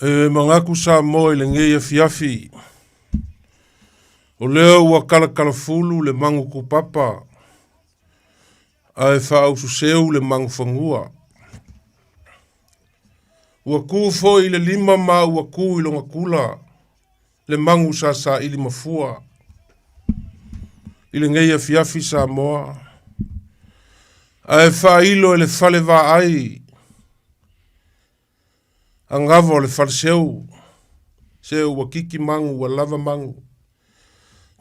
Mangaku sa mo le ngeia fiafi. O leo ua kala fulu le mangu kupapa. Ai wha suseu le mangu whangua. Ua ku fo i le 5 ma ua ku i longa kula. Le mangu sa ili mafua. I le ngeia fiafi sa moa. Ai wha ilo le fale va ai. Angavo le fale seu. Seu ua kiki mangu ua lava mangu.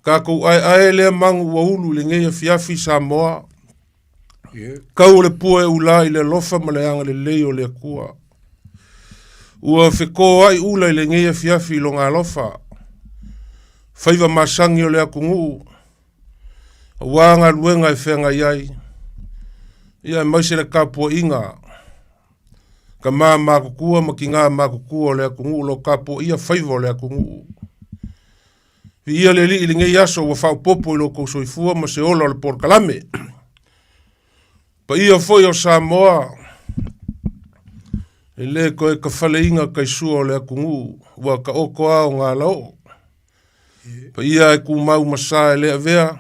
Kako ai lea mangu ua ulu le ngeia fiafi sa moa. Kau le pua e ula i le lofa ma le anga le leo le kua. Ua whiko ai ula i le ngeia fiafi i longa lofa. Whaiva masangi o le akungu. Wanga luenga e whenga iai. Ia maise le kapua inga. Ka maa makukua ma ki ngā makukua o le akungu lo kapua ia whaiva o le akungu. Ia le li i le ngei aso wa whao popo i lo kousoifua ma se ola o le porkalame. Pa ia foi o Samoa. E le koe ka whale inga kai sua o le akungu. Wa ka oko ao ngā lau. Pa ia e ku mau masa e le avea.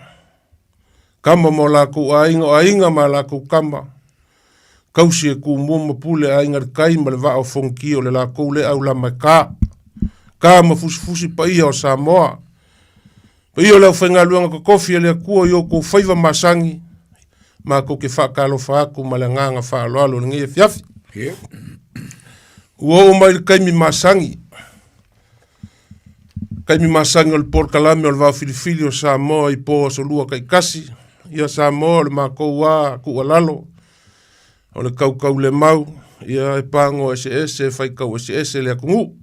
Kama mo la ku ainga ma la ku kama. Kausi e ku moma pule ainga kai ma le vao fonki o le la kou le au la mai ka. Ka ma fusi pa ia o Samoa. Pa ia lau whainga luanga ka kofi e le kua i o kou whaiva masangi. Ma kou ke whakalo whaaku ma le nganga whaaloalo le ngia fiafi. Ua o mai le kaimi masangi. Kaimi masangi o le porkalame o le vao filifili o Samoa i po so lua kai kasi. Ia Samoa le makou wā kua lalo. O le kau le mau. Ia e pango SS e whaikau SS le akungu.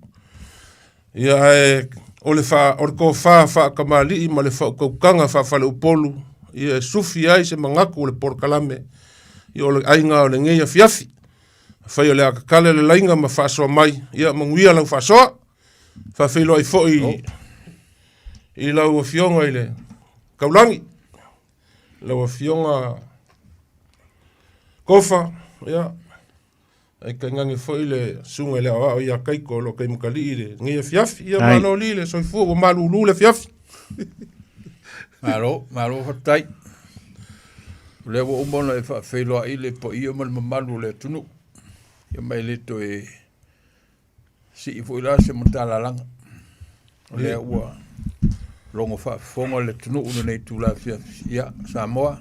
Ia e o le ko wha kamali ma le whakaukanga whawhale upolu. Ia e sufi ai se mangaku o le porkalame. Ia o le ainga o le ngeia fiafi. Whai o le akakale le lainga ma whasoa mai. Ia manguia lau whasoa. Whawhilo ai fo i lau a fionga i le kaulangi. Lau a fionga kofa. Ia. Ai ka ngangi fo i le sunga le awa o ia kaiko lo kai mukali i le ngeia fiafi. Ia malo li le soifua o malu ulu le fiafi. Malo hatai. Le wo umona e whawhilo i le po i o malu le tunu. Ia mai le to e si i fo i la se mutala langa. Le ua longo whafonga le tunu unu nei tūla fiafi. Ia, Samoa.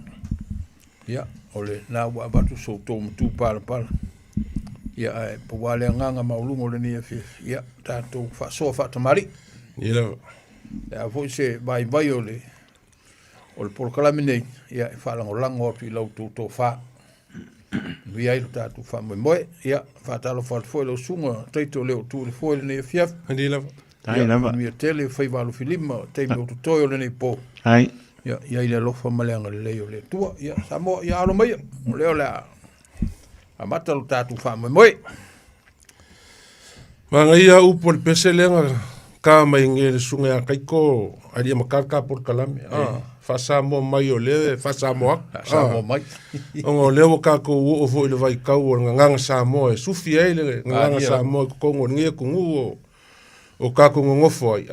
Ia, o le nā ua abatu so tō mutu pala. Ia, e pawale nganga maulungo le nia fiafi. Ia, tātou whasoa whatamari. Ia. Ia, fo i se vai o le porkalame nei. Ia, e whalango lango atu i lau tō wha. Via i tātou wha moe. Ia, whatalo whatfoe lau sunga. Teito leo tū le foe le nia fiafi. Handi lava. Ia, mia tele whaivalu filima. Teime o tutoio le nei po. Ai. Ia, i le lofa maleanga le leo le tua. Ia, Samoa, ia alo mai. O leo le a matalo tātou wha moe. Manga ia upo le pese lenga ka mai nge le sunga a kaiko. Aria makarka porkalame. Fa Samoa mai o le. Fa Samoa. Samoa mai. Ongo leo kako o fo i le vai kau o nganga Samoa. Sufi ai le nganga Samoa kukongo nge kungu o kako ngofo ai.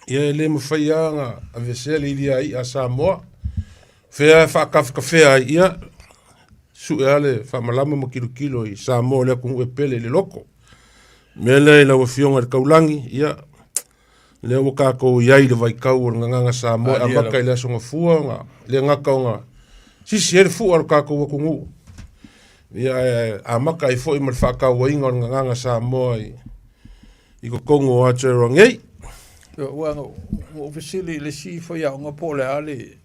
Ia le mawhai anga a vesele ili ai a Samoa. Whea whakafka whea ai ia. Su e ale whamalama ma kilo i Samoa lea kungu e pele le loko. Mele i lawa fionga le kaulangi ia. Lea wakako iai le vai kau o nganga Samoa. A maka i lea songa fua le ngaka o nga. Sisi ere fua o kako wa kungu. Ia a maka i fo i mal whakau wa inga o nganga Samoa i ko kongo o Aotearoa Wanga o vesili le si fa ya nga po le ale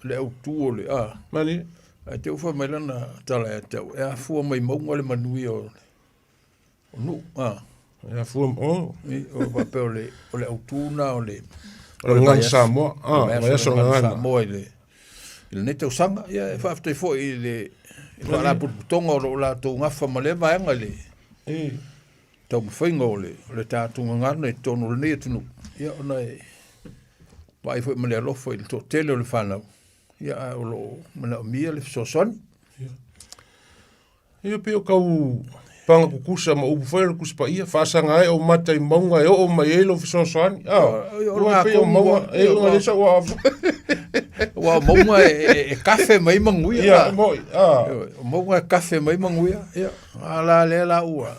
le au tu le Mani ai te ufa mai lana tala e te e fu mai mo le manui o nu ia fu o va pe o le au tu na o le ngang Samoa ia so ngang Samoa il neto sanga ia e fa te fo i le fa la putonga o la to nga fa male va nga le tau mwhaingo le tātunga ngana e tono le nea tunu. Ia ona e vai fo male alofo i to tele o le whanau. Ia o lo mana o mia le sosoni. Ia peo kau panga kukusa ma upu whaera kuspa ia, whaasanga ai o matai maunga e o mai elo fisosoani. Ua pe o maunga e o ngalisa ua Wa maunga e kafe mai manguia. Ia, moi. Maunga e kafe mai manguia. Ia, ala le la ua.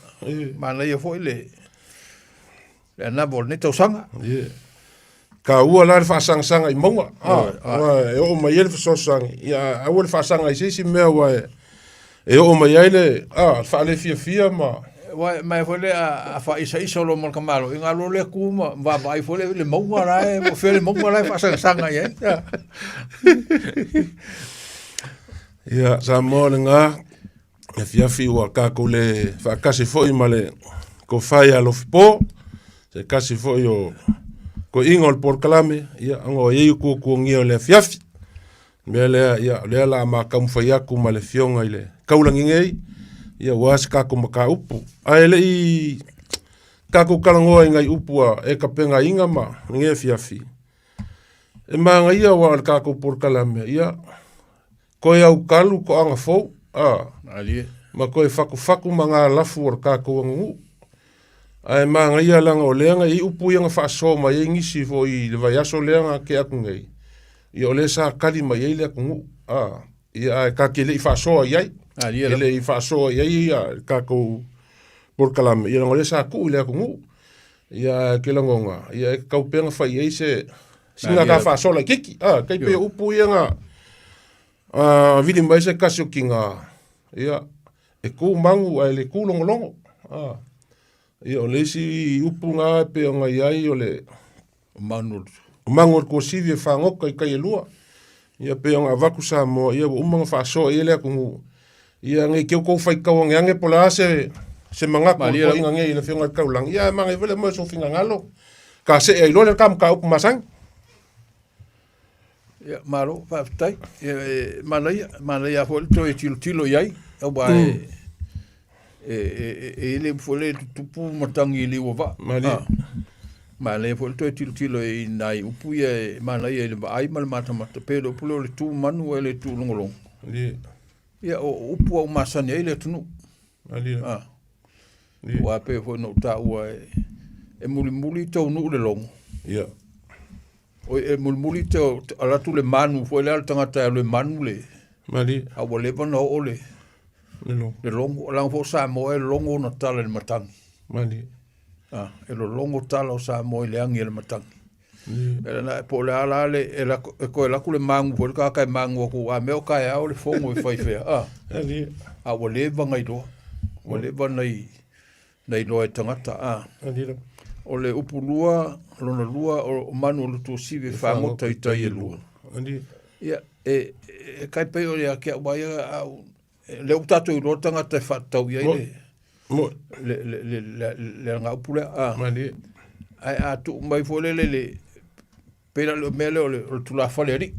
Mana ia foi le. Le anabo ne tau sanga. Ia. Ka ua la le whaasanga i maunga. E o mai elo fisosoani. Ia, aua le whaasanga i sisi mea wa e o mai aile, whaale fia ma. Wa mai foi le a fa isa lo mo kamalo. Inga lo le kuma, va vai foi le maunga rai, mo fe le maunga rai whaasanga ia. Ia, sa mōle ngā, e fiafi ua kako le whaakasi foi ma le ko whai alo fipo, se kasi foi o ko inga o le porkalame, ia, ango e iu kuongia o le fiafi. Mea lea, ia, lea la ma kamwhai aku ma le fionga i le kaulangi ngei, ia wasi kako ma ka upu. Ai le i kako kalangoa i ngai upua e ka penga inga ma, nge fiafi. E maanga ia wa le kako porkalame, ia, koe au kalu ko anga fou, ma koe faku ma ngā lafu o le kako angu. Ai maanga ia langa o leanga i upu i anga whaaso ma i ngisi fo i le vai aso leanga ke aku ngei. Ia o le sa kali ma i le aku ngu. Ia ka ke le i whaasoa iai. Ele i whaasoa iai ka kou porkalame. Ia le sa ku i le aku ngu. Ia ke langonga. Ia e kaupenga whai iai se singa ka whaasoa la kiki. Kei pe upu i anga vili mai se kasi o ki ngā. Ia e ku mangu ai le ku longolongo. Ia o le si upu ngā pe o ngā iai o le mangu ko sivi e whangoka i kai e lua. Ia pe o ngā waku sa mo, ia umanga whaasoa i le aku ngu. Ia ngai keu kou whai kau nge pola se mangako ko inga nge i le whionga kaulang. Ia mga i vele mo so whinga ngalo. Ka se e ilo le kam ka upu masang. Ia maro, whaafitai. Mana ia fo le toi tilo iai. Au ba e le fo le tupu matangi li wa. Mana ia fo le toi tilo i nai upu ia mana ia le ai mal mata pero pulo le tu manu e le tu longolong. Ia o upu au masani ai le tunu. Wa pe fo no ta ua e muli tau nu le longo. Ia. O e muli tau ala tu le manu fo le tangata le manu le. Mali. A wa le bana o le. Le longo lang fo sa mo e longo na tala le matangi. Mali. E lo longo tala o sa mo le angi le matangi. Era na po le ala le e ko la ku le mangu fo ka kai mangu ko a me o kai a o le fongo e fai fea. Ali. A wa le vanga i do. Wa le vana nei lo e tangata. Ali. O le upulua, lona lua, o manu o le tu sive whango tai e lua. Ali. Ia, e kai pei o le a kia waia au, le utato i rotanga te whatau ia i le ngā upule. Ali. Ai a tu mai fo le pera le mele o le tula faleri.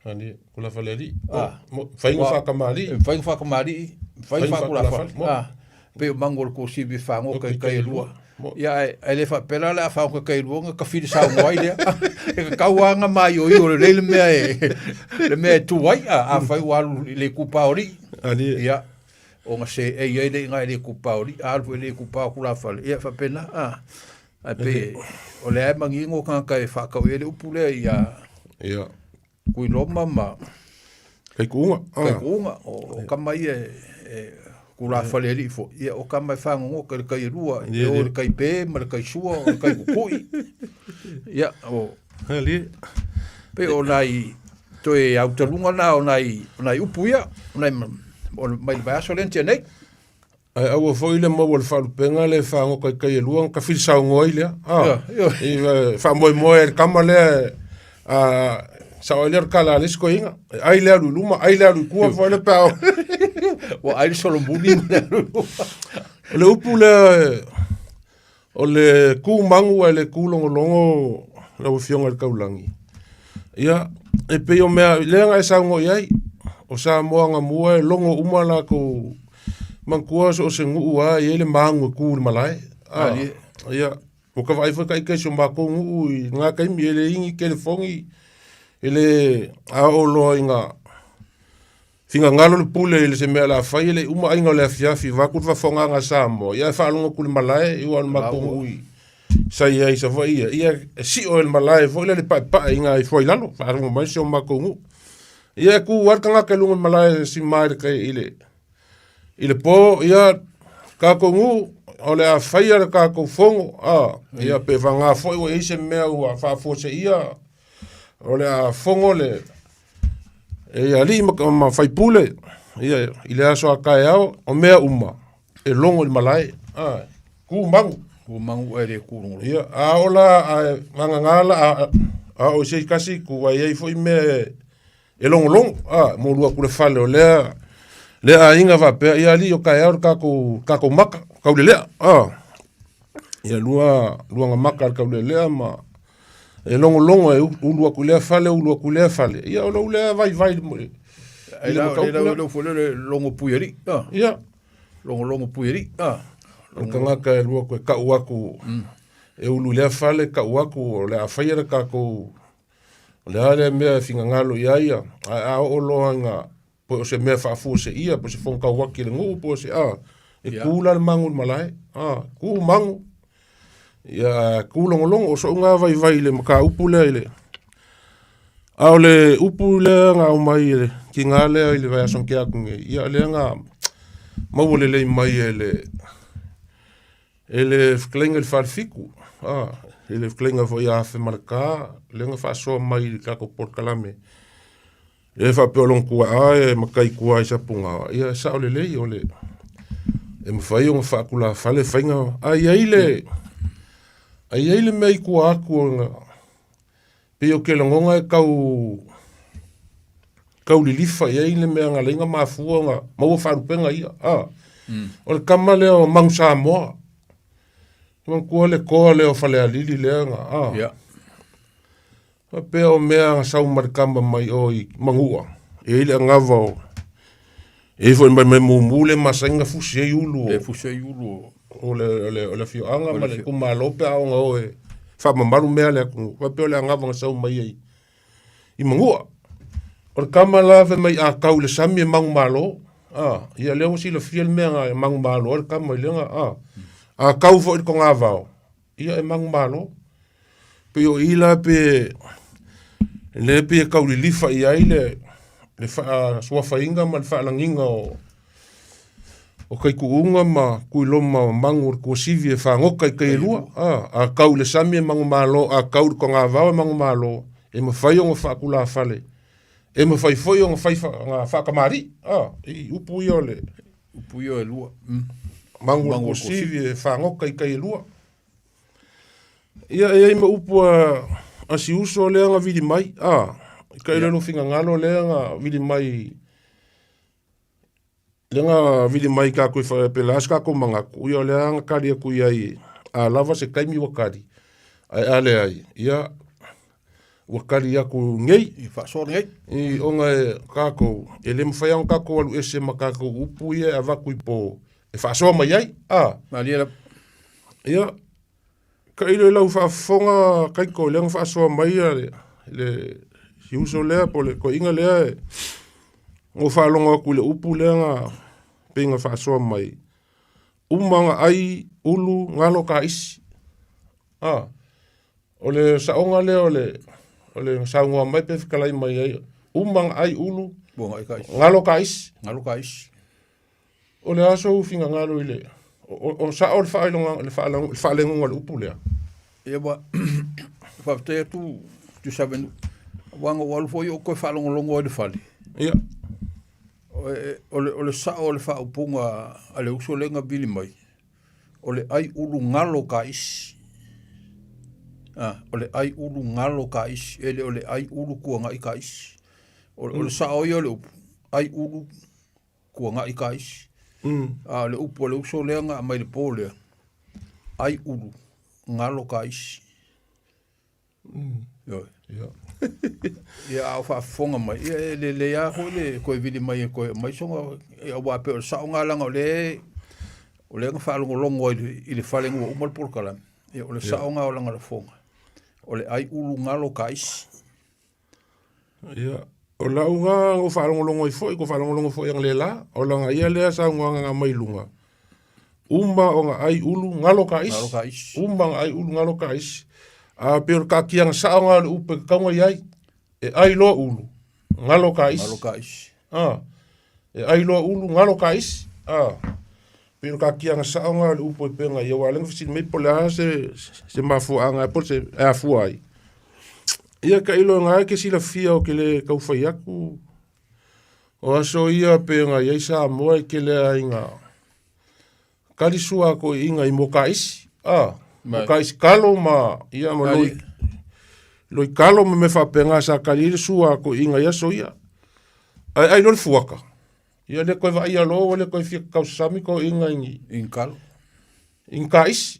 Ali, kula faleri. Whainga whakamari. Whainga whakamari. Whainga whakamari. Pe o mangor ko sive whango kai e lua. Ia ai le pera le fa ko kai ruanga ka fili sa ngoi le e ka wanga mai o le mea le mea tu wai a fai walu le kupaori ia o nga se e ia le ngai le kupaori a le kupa kula fale ia fa pena a pe o le ai mangi ngo ka kai fa ka le upule ia kui loma ma kai kunga o kamai kula fale li fo ia o kama fango ngo ka kai rua e o kai pe ma kai sua o kai kukui ia o ali pe o nai to e autalunga na o nai upuia nai o mai ba so lente nei ai au foi le mo vol falu penga le fango kai rua ka fil sa ngoi le e fa mo e kama le sa oler kala le skoinga ai le luma ai le ku fo le pao wa ai solo muni le upu le o le ku mangu le ku longo la fionga le kaulangi ia e pe o mea le nga sa ngo iai o sa moanga mua longo umala ko mankua so se ngu a ele mangu ku malai ia o ka vai fa kai so ma ko ngu nga kai mi ele ingi ke le fongi ele a o lo inga Finga ngalo le pule le se mea la fai le uma ainga le afiafi vaku va fonga nga samo. Ia whaalonga kule malae i wan makongui. Sai ai sa vai ia si o el malae vo le pa inga i foi lalo. Whaalonga mai se o makongu. Ia ku warkanga ke lunga malae si mai ke ile po ia kakongu o le a fai ara kako fongo. Ia pe vanga foi o ise mea ua whaafose ia. O le a fongo le ali ma fai pule ia ile aso akae au o mea uma e longo le malai ku mangu e re ku ia a ola ngangala a o sei kasi ku ai ai foi me e longo mo lua ku le fale o le a inga va pe ia ali o kae au kako maka ka le ia lua nga maka ka le ma e longo e ulua kulea fale ia o lea vai mo ai la fo le longo puieri ia longo puieri kanga ka lua ko ka uaku e ulu lea fale ka uaku o le afaira ka ko le ale me finga ngalo ia a o loanga po se me fa fu se ia po se fon ka uaki le ngu po se e kula mangu malai ku mangu ia kulongolongo o so nga vai le maka upule ile au le upule nga o mai le ki nga le ile vai son kia kunge ia le nga mawole le mai ele fklinga farfiku ele fklinga fo ia fe marka le nga fa so mai ka ko porkalame e fa pelon ku e makai ku ai sa punga ia sa ole le ole e mfai o fa kula fale fainga ai ile ai ele mei ku aku nga pe o ke longa kau lilifa ia ile me nga lenga mafua nga mau farupenga ia o le kamale o mangsa mo man ku le ko le o fale alili le nga ia pe o me nga sau markamba mai o i mangua ele ngava e foi me mumule masenga fusie yulu o le fio anga ma le kuma lope au nga oe fa mamaru mea le aku wa pe le anga nga sau mai i mangua o kamala ve mai a kau le sami mang malo ia le o si le fiel mea nga mang malo o kama le nga a kau fo ko nga vao ia e mang malo pe o ila pe le pe kau li lifa ia ile le fa sua fainga ma fa langinga o kai kuunga ma kuiloma mangur ko sivi e whangoka i kai lua. A kau le sami e mangu malo, a kau ko ngā vau e mangu malo, e ma whai o ngā whakula whale. E ma whai whai o ngā whakamari. I upu i o le. Upu i o e lua. Mangur ko sivi e whangoka i kai lua. Ia e ma upu a si uso lea ngā vidi mai. I kai lelo whinga ngalo lea ngā vidi mai. Lenga vidi mai ka koe whae pelas ka ko manga kui o leanga kari a kui ai a lava se kaimi wakari ai ale ai ia wakari aku ngei i whaasore ngei i onga e kako e le mwhai ang kako alu ese ma kako upu ia a waku i po e whaasore mai ai Mariela ia ka ilo lau whaafonga kaiko leanga whaasore mai le si uso lea po le ko inga lea e o whaalonga aku le upu leanga penga whaasoa mai. Umanga ai ulu ngalo ka isi. O le saonga le o le saonga mai pe whikalai mai ai. Umanga ai ulu ngalo ka isi. Ngalo ka isi. O le aso ufinga ngalo ile. O sa o le whaalengunga le upu lea. Ia wa whaftea tu sabenu. Wanga walu fo yo ko whaalongolongo e le whale. Ia. O le sa o le whaupunga a le uso lenga bili mai. O le ai ulu ngalo ka isi. O le ai ulu ngalo ka isi. O le ai ulu kua ngai ka isi. O le sa o yo le upu. Ai ulu kua ngai ka isi. Le upu o le uso lenga mai le pōlea. Ai ulu ngalo ka isi. Ia. Ia au whaafonga mai. Ia le ia hoi le koe vili mai e koe mai songa. Ia wape o le sao ngā langa o le nga whaalongolongo i le whalengu o umal porkalam. Ia o le sao ngā o langa la fonga. O le ai ulu ngalo ka isi. Ia. O la unga o whalongolongo I foi, ko whalongolongo foi ang lela, o langa ia lea sa ngā mailunga. Umba o ngā ai ulu ngalo ka isi. Umba ngā ai ulu ngalo ka isi. Pero ka kianga sa ngā le upe kaunga iai, e ai loa ulu, ngalo ka isi. Ngalo ka isi. E ai loa ulu ngalo ka isi. Pero ka kianga sa ngā le upe penga, ia walenga fisin mei pole a se mafua anga, po se afua ai. Ia ka ilo ngā ke sila fia o ke le kauwhai aku. O aso ia penga iai sa moa ke le a inga. Karisua ko inga I moka isi. Moka isi kalo ma ia ma loi kalo ma me whapenga sa karisua ko inga ia so ia. Ai lor fuaka. Ia le koe wa ia lo o le koe fia kausami ko inga ingi. In kalo. In ka isi.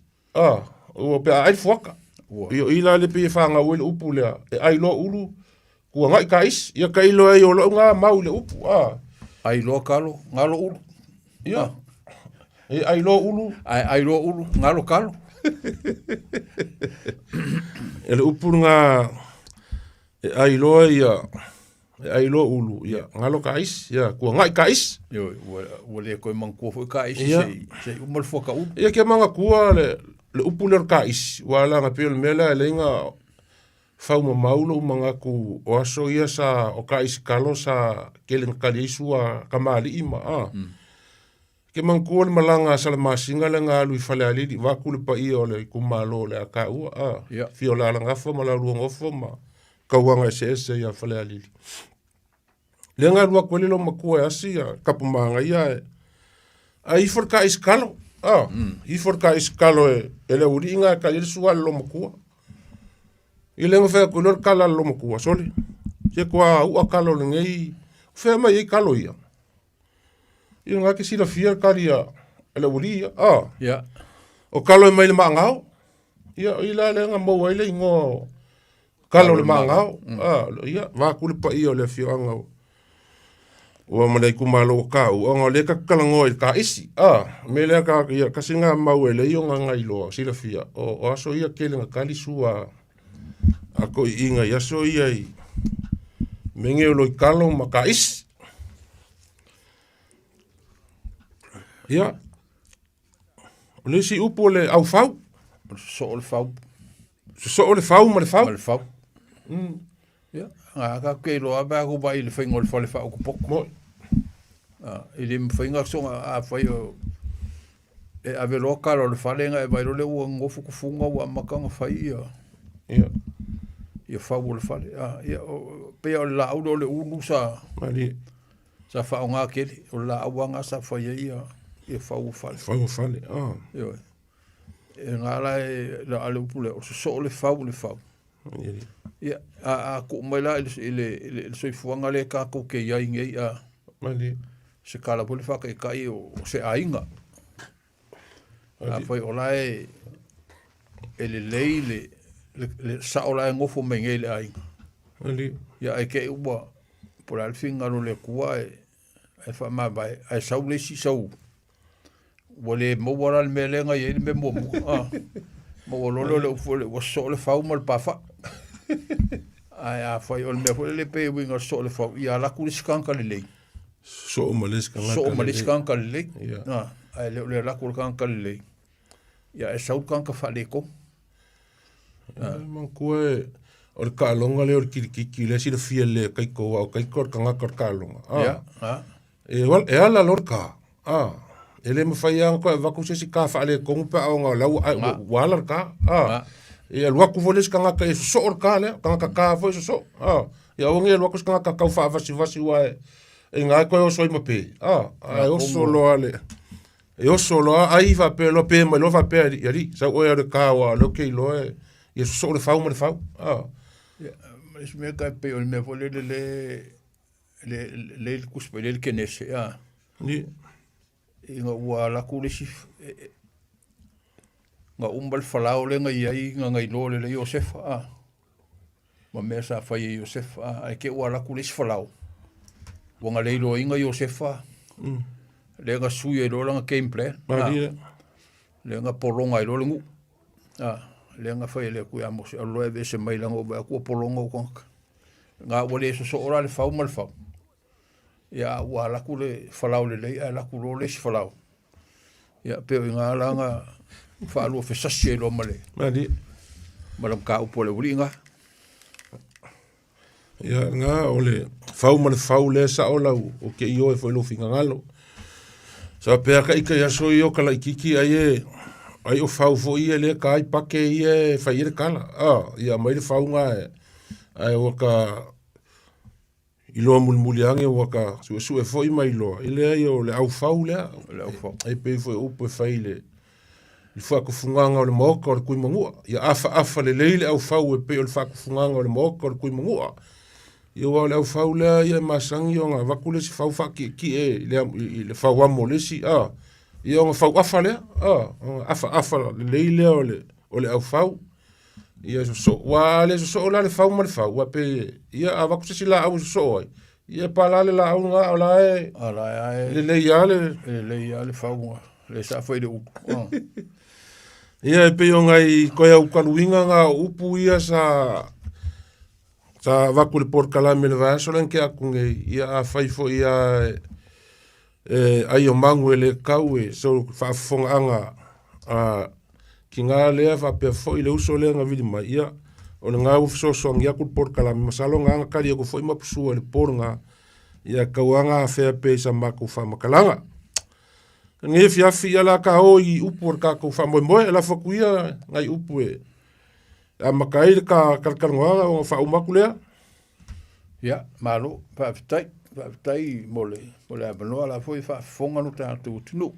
O pe ai fuaka. Io ila le pe whanga ue le upu lea. E ai lo ulu. Kua ngai ka isi. Ia ka ilo e o lo ngā mau le upu. Ai lo kalo. Ngalo ulu. Ia. E ai lo ulu. Ai lo ulu. Ngalo kalo. E le upu ngā. E ai lo ia. E ai lo ulu. Ia. Ngalo ka isi. Ia. Kua ngai ka isi. Ia. Wale koe mangkua fo ka isi. Sei umal fo ka ulu. Ia kia manga kua le upu le ka isi. Wala ngā pio le mela e le inga whauma maulo mga ku o aso ia sa o ka isi kalo sa keling kali isua kamali ima. Ke mangkua le malanga sa le masinga le ngā lui whale alidi. Waku le pa ia o le kumalo le a ka ua. Fio la ngafo ma la lua ngofo ma kauanga ese ia whale alidi. Le ngā lua kwele lo makua e asi kapu maanga ia e. A ifor ka isi kalo. Ifor ka isi kalo e le uri inga ka iri sua lo makua. I lenga whea kua lor kala lo makua, soli. Se kua ua kalo le ngei, whea mai ei kalo ia. I ngā ke sila fia kari a le uri ia. O kalo e mai le maangao. Ia, i la le nga mau ai le ingo kalo le maangao. Ia, vākule pa ia o le fio angao. Ua manei kumalo o kau, o ngā leka kalango i ka isi. Me lea ka ia, kasi ngā mau e le i o ngā ngai loa, sila fia. O aso ia kele ngā kali sua, ako I inga i aso ia I menge o loi kalo ma ka isi. Ia. O le si upo le au fau. So o le fau. So o le fau ma le fau. Ma le fau. Ia. Ngā ka kei loa bea ko ba I le whaingo le whale whao kupoko. Moi. I le mwhainga songa a whai o e ave loa karo le whale nga e wairo le ua ngofu kufunga ua makanga whai ia. Ia. Ia whau o le whale. Ia pea o le la au le unu sa. Mali. Sa whao ngā kere. O la auanga sa whai ia. Ia whau o whale. Whau o whale. Ia. E ngā la e la ale upule. O so o le whau le whau. Ia. Ia, a ko mai la le soifuanga le ka ko ke ia ngei a Mali. se kala pole fa ke kai o se ainga. A foi ola e le sa ola ngofo menge le ainga. Mali. Ia e ke ua por al finga no le kua e fa ma vai ai sau le si sau. Wole mo wala le melenga ye me mo mo lo le fole o so le fa mo pa fa. Ai foi ol me foi le pe winga so le fa ia la kuliskanka le lei. So o maliskanka. So o maliskanka le lei. Ai le la kuliskanka le lei. Ia e sau kanka fa le ko. Man koe o le kalonga le o kirikiki le si le fia le kai ko au kai ko kanga ko kalonga. Ia. E ala lorka. Ele me fai ang ko vaku se si ka fa le ko pa o nga lau wala ka. E al waku voles kanga ka e so or ka le kanga ka fo so. Ya o nge waku kanga ka fa vasi wa e nga ko o so I mape. Ai o so lo ale. E o so lo ai va pe lo pe ma lo va pe ri sa o e ka wa lo ke lo e e so le fa mo le fa. Mas me ka pe o me vole le kuspele le kenese Ni inga ua la kulisi nga umbal falao le nga iai nga ngai lo le Josef ma me sa fai Josef ai ke ua la kulisi falao wanga le lo inga Josef le nga sui e lo nga gameplay le nga polonga e lo le ngu le nga fai le ku amos lo e se mai langa ba ku polonga o konka ngā wale so ora le fau mal fau. Ia ua laku le falau le lei, laku lo le si falau. Ia peo i ngā langa whaalua whesasi e lo male. Mani. Malam ka upo le uri ngā. Ia ngā o le fau ma le fau le sa o lau o ke i oe fo ilo finga ngalo. Sa pea ka ika ia so i o kala ikiki ai o fau fo ia le ka ai pake ia fai ere kala. Ia mai le fau ngā ai waka iloa muli ange waka su fo i mai iloa. Ile ai o le au fau lea. Le au fau. Ai pei fo upo e fai le i whakufunganga o le moka o le kui mangua. Ia afa le leile au fau e pei o le whakufunganga o le moka o le kui mangua. Ia wau le au fau lea ia masangi o ngā wakule si fau whaki ki e le fau amo lesi. Ia o ngā fau afa lea. Afa le leile o le au fau. Ia wa le so la le fau ma le fau. Wa pe ia a waku si la au so ai. Ia pa la le la au ngā o la e. Le leia le. Le leia le fau ngā. Le sa fai le upu. Ia e pe o ngai koe au kaluinga ngā upu ia sa waku le porkalame le vaso len ke aku ngei. Ia a fai fo ia ai o mangu e le kau e so whaafonga anga ki ngā lea whapea fo i le uso lea ngā vidi mai. Ia o le ngā ufiso so ngia ku le porkalame masalo ngā ngā kari ako fo i mapusua le pornga. Ia kau anga a whea pe sa maku whamakalanga. Nge fiafi ia la ka o i upu or ka ko fa moe la fa kuia ngai upu e a makai ka kalkalnga o fa umakulea ya malo pa tai mole abano la foi fa fonga no ta tu tunu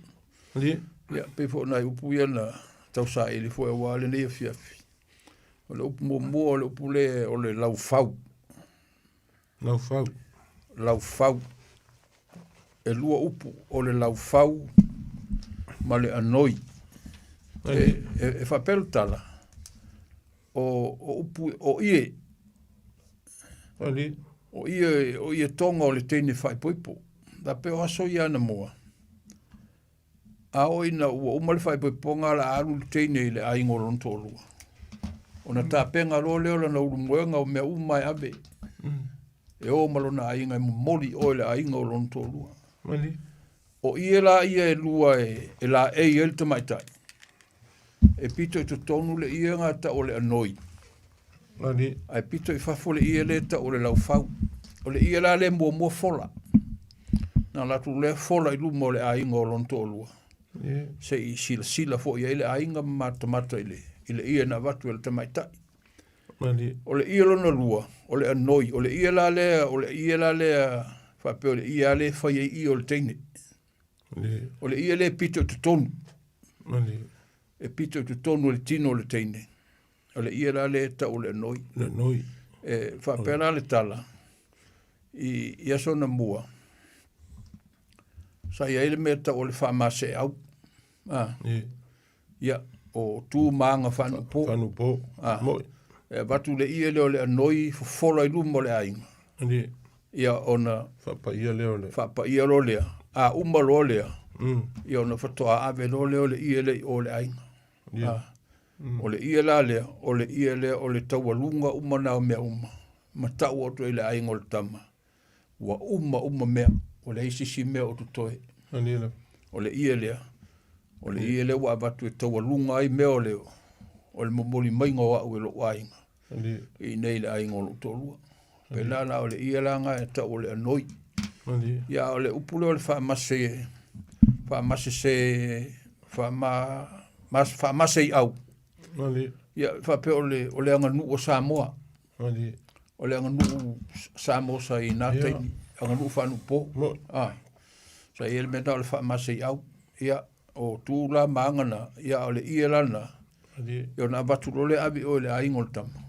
ya pe fo na upu ia na tau sa ele foi wa le ne fiafi o le upu mo le upu le o le lau fau e lua upu o le lau fau ma le anoi e fa peltala o upu o ie o ie tonga o le tene fai poipo da pe o aso ia na moa a o ina ua umale fai poipo ngā la aru le tene le aingo lon tolua o na ta penga lo leo la na uru moenga o mea umai abe e o malona ainga moli o le aingo lon tolua o ia la ia e lua e la el te maitai. E pito i to tonu le ia ngā ta o le anoi. Ai pito i fafo le ia le ta o le lau fau. O le ia la le mua fola. Nā latu le fola i luma o le ainga o lonto o lua. Se i sila fo ia i le ainga mata i le ia na watu e le te maitai. O le ia lona lua, o le anoi, o le ia la lea, whape o le ia le whai i o le teine. O le ia le pito te tonu. E pito te tonu le tino le teine. O le ia la le ta o le anoi. E whapena le tala. I aso na mua. Sa ia ele mea ta o le whamase au. Ia o tū maanga whanupo. E watu le ia le o le anoi fola i lumo le ainga. Ia ona Whapa ia leo lea. A uma lo lea. Ia ona whatoa ave lo leo le ia le o le ainga. O le ia la lea, o le ia lea, o le taualunga uma nao mea uma. Ma tau oto i le ainga o le tama. Wa uma mea, o le isisi mea o tutoe. O le ia lea. O le ia lea wa abatu e taualunga ai mea o leo. O le momoli mainga wa ue lo ainga. I nei le ainga o lo tolua. Pe lana o le ia langa e ta o le anoi. Ia o le upule o le whaamase i au. Ia whape o le anga nuu o Samoa. O le anga nuu Samoa sa i nātei. Anga nuu whanu po. Sa i ele mena o le whaamase i au. Ia o tūla maangana. Ia o le ia lana. Ia o na abatu lole abi o le aingo le tama.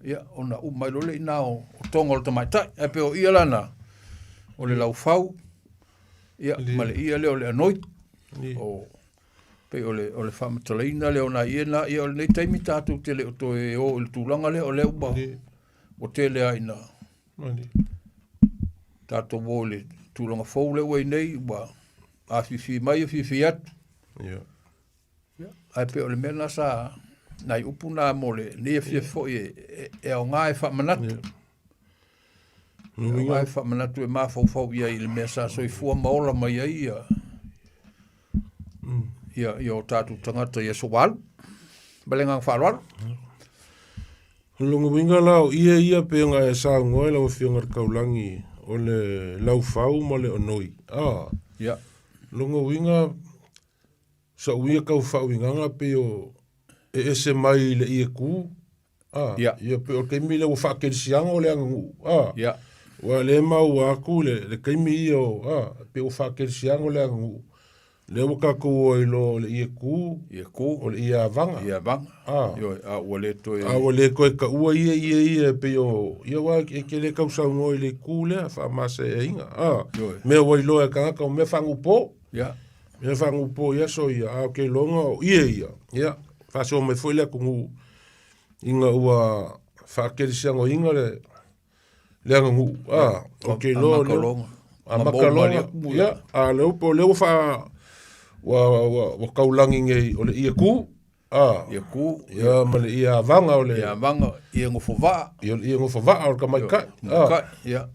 Ia o na umai lole i nao o tonga o le tamaitai. E pe o ia lana. O le lau fau. Ia ma le ia le o le anoi. O pe o le whamatalaina le o na iena. Ia o le nei taimi tātou te le o to e o le tūlanga le o le uba. O te le aina. Tātou o le tūlanga fau le ua i nei. A fifi mai o fifi atu. Ai pe o le mena sa nai upu nā mo le nea fia fo e o ngā e whamanatu. Ai fa manatu e mafau ia i le mea sa soifua maola mai ai ia o tātou tangata ia sowalu. Balengang wharoaru. Lunga winga lao ia pe nga e sa ngoe lau whionga kaulangi o le lau whau ma le onoi. Ia. Lunga winga sa uia kau whau inganga pe o e ese mai le ia ku. Ia pe o keimi le o whakerisianga o le angangu. Ia. Wa le mau aku le keimi ia o pe o whakerisianga o le angangu. Le waka ko o ilo le ia ku. Ia ku. O le ia vanga. Ia vanga. Yo, wale to e. Wale koe ka ua ia pe o. Ia wa e ke le kau sau ngoi le ku le wha masa e inga. Mea wai loa kanga o me whangu po. Ia. Me whangu po ia so ia. Ke longa o ia. Ia. Wha so me foi le kungu. Inga ua whakerisianga o inga le. Le anga ngu. Ke loa. Makalonga. Ia. Leo po leo wha. Wa kaulangi ngai o le ia ku. Ia ku. Ia ma le ia vanga o le. Ia vanga. Ia ngofo vaa. Ia ngofo vaa o le kamaikai. Ia.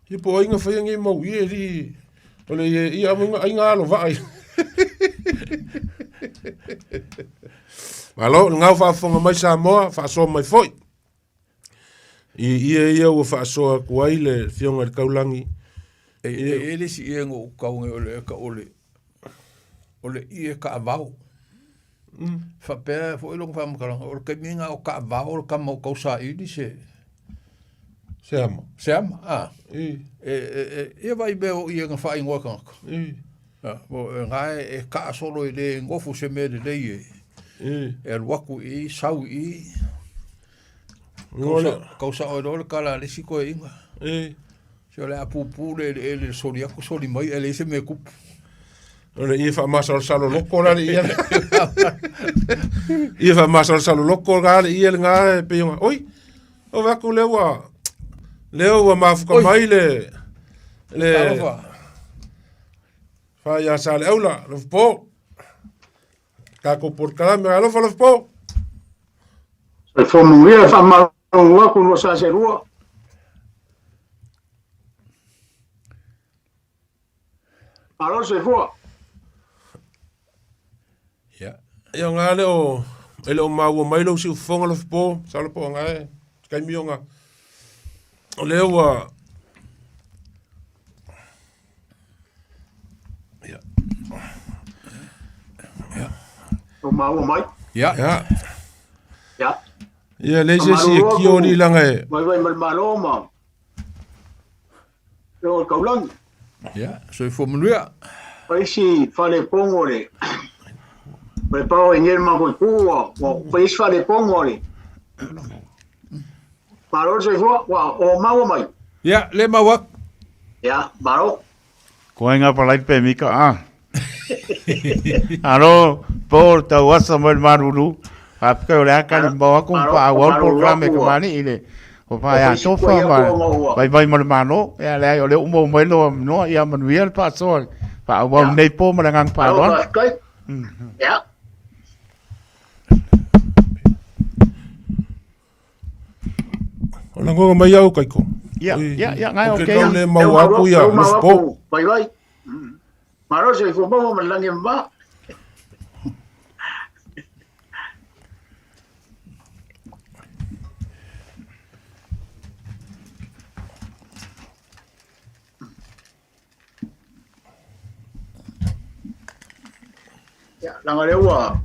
Ia po inga whai ngai mau ia li. O le ia inga alo vaa. Malo, ngau whaafonga mai sa moa, whaasoa mai foi. Ia ua whaasoa kuai le whionga le kaulangi. E le si ia ngō kaunga o le ka ole. O le ia ka avau. Whapea, fo ilong whamakaranga. O le kaiminga o ka avau, o le ka mau kausa ili se. Seama. Seama, ia vai beo ia ngā whai ngoa kangaka. O ngai e ka asolo i le ngofu se mea le lei e alwaku i, sau i. Kausa o le kala le siko e inga. Se o le apupu le soli aku soli mai, e le se me kupu. Ole ia fa masal salo loko la ia. Ia fa masal salo loko la ia nga pe nga. Oi. O va ku lewa. Lewa mafuka mai le. Fa ya sale aula, lo po. Ka ko por kala me alo fa lo po. Se fo mu ia fa ma wa ku no sa se rua. Alo se fo. Ia ngā le o, ele o maua mai lau si ufonga lo po, salo po ngā e, kai mionga. O leo wa, ia. O maua mai? Ia. Ia. Ia leise si e ki o ni langa e. Mai malo ma. O kaulang. Ia, so i fo manuia. Pai si fale pongo le. Pai pao ingel ma ko kuwa, pai si fale pongo le. Maro se fo, o maua mai. Ia, le maua. Ia, maro. Ko inga palai pe mika Alo, por ta wasa mo marulu. Apka ole aka ni bawa ko pa wal programe ko mani ile. O pa ya so fa ba. Bai mo mano, ya le ole umo mo lo no ya manuel pa so. Pa wa nei po mo ngang pa don. Ya. Ona ngo mai au kai ko. Ya, ngai okay. Ke le mau aku ya, lo po. Bai. Maro se fo mo langi ma. Ya, langa lewa.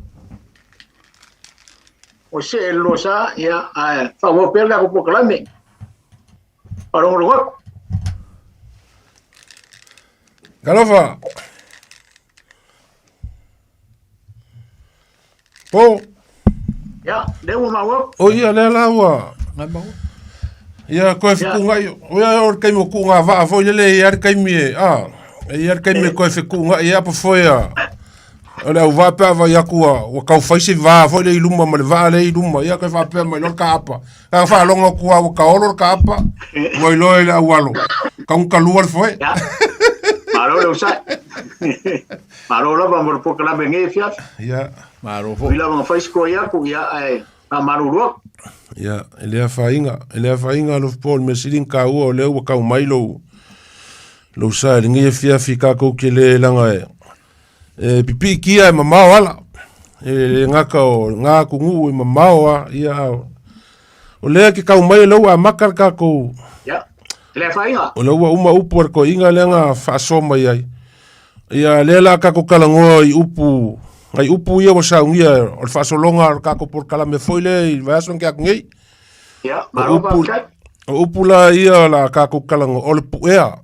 O se lo sa ya fa mo perla ko poklame. Parong luwak. Galofa. Po. Ya, lewa mawa. O ia le lawa. Ngai maua. Ia koe whikunga i. O ia or kai mo kunga va fo le ia kai mi e. Ia kai mi koe whikunga ia pa foi a. Ole au va pa va ya kua o kau faisi va fo le iluma ma le va le iluma ia koe va pa mai lor ka apa. Ka fa longa kua o ka olor ka apa. Moi lo ele awalo. Ka un kalu al foi. Maro lo sa. Maro lo va mo po kala bengi fiat. Ia. Maro fo. Ila mo fais ko ya ku ya ai. Maro lo. Ia, elea whainga lo Paul me siling ka ua o leo wa kau mai lo sa ringi e fiafi kako ke le langa e pipi kia e mamao ala e ngaka o ngā kungu e mamao a ia o lea ke kau mai lo a makar kako ia elea whainga o leo wa uma upu ar ko inga lenga whaasoma iai ia lea la kako kalangoa i upu ai upu ia wa saungia o le whaasolonga kako por kalame foile i vason kia kungei ia maropa kai o upu la ia la kako kalangoa o le puea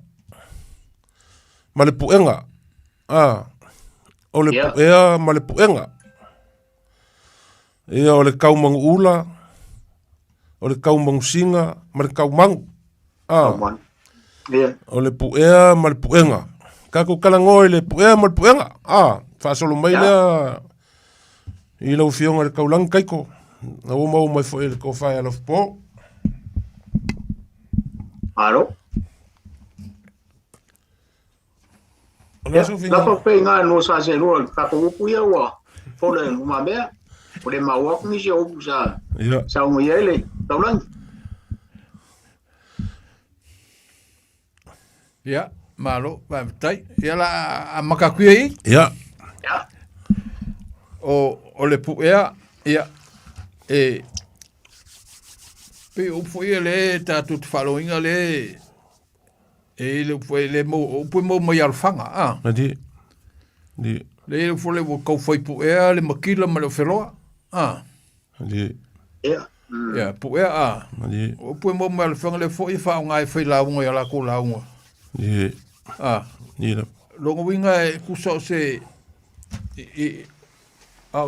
ma le puenga o le puea ma le puenga ia o le kaumangu ula o le kaumangu singa ma le kaumangu o le puea ma le puenga kako kalangoa i le puea ma le puenga whaasolo mai lea i lau fionga le kaulang kaiko na umau mai fo ele ko whae alof po alo Lapa pe ngā no sa se roa kako upu ia ua fole uma mea o le mawak ni se upu sa sa ungu ia ele taulangi ia malo vai tai ia la a makakuia i ia o le puea ia e pe upu ia le tatu te whaloinga le e le foi le mo mai alfanga di le foi le ko foi puea le makila ma le feloa di ya puea di o mo mai alfanga le foi fa ngai foi la unga la ko la unga di di lo winga e kuso se e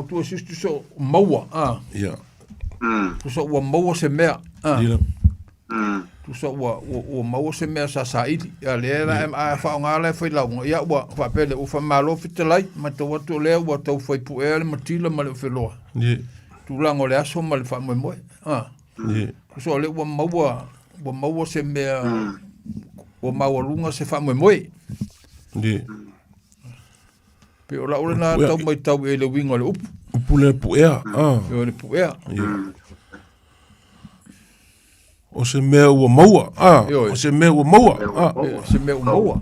tu assistu so maua ia kuso wa maua se mea di tu so wa mau se mea sa saidi ya le la a fa nga le foi la ya wa fa pele u fa malo fitelai ma to wa to le wa to foi puele matila ma le felo di tu la ngole aso ma le fa mo mo di so le wa mau se mea wa mau lunga se fa mo mo di pe ola ola na tau mai tau e le winga le upu le puea yo le puea o se mea ua maua o se mea ua maua se mea ua maua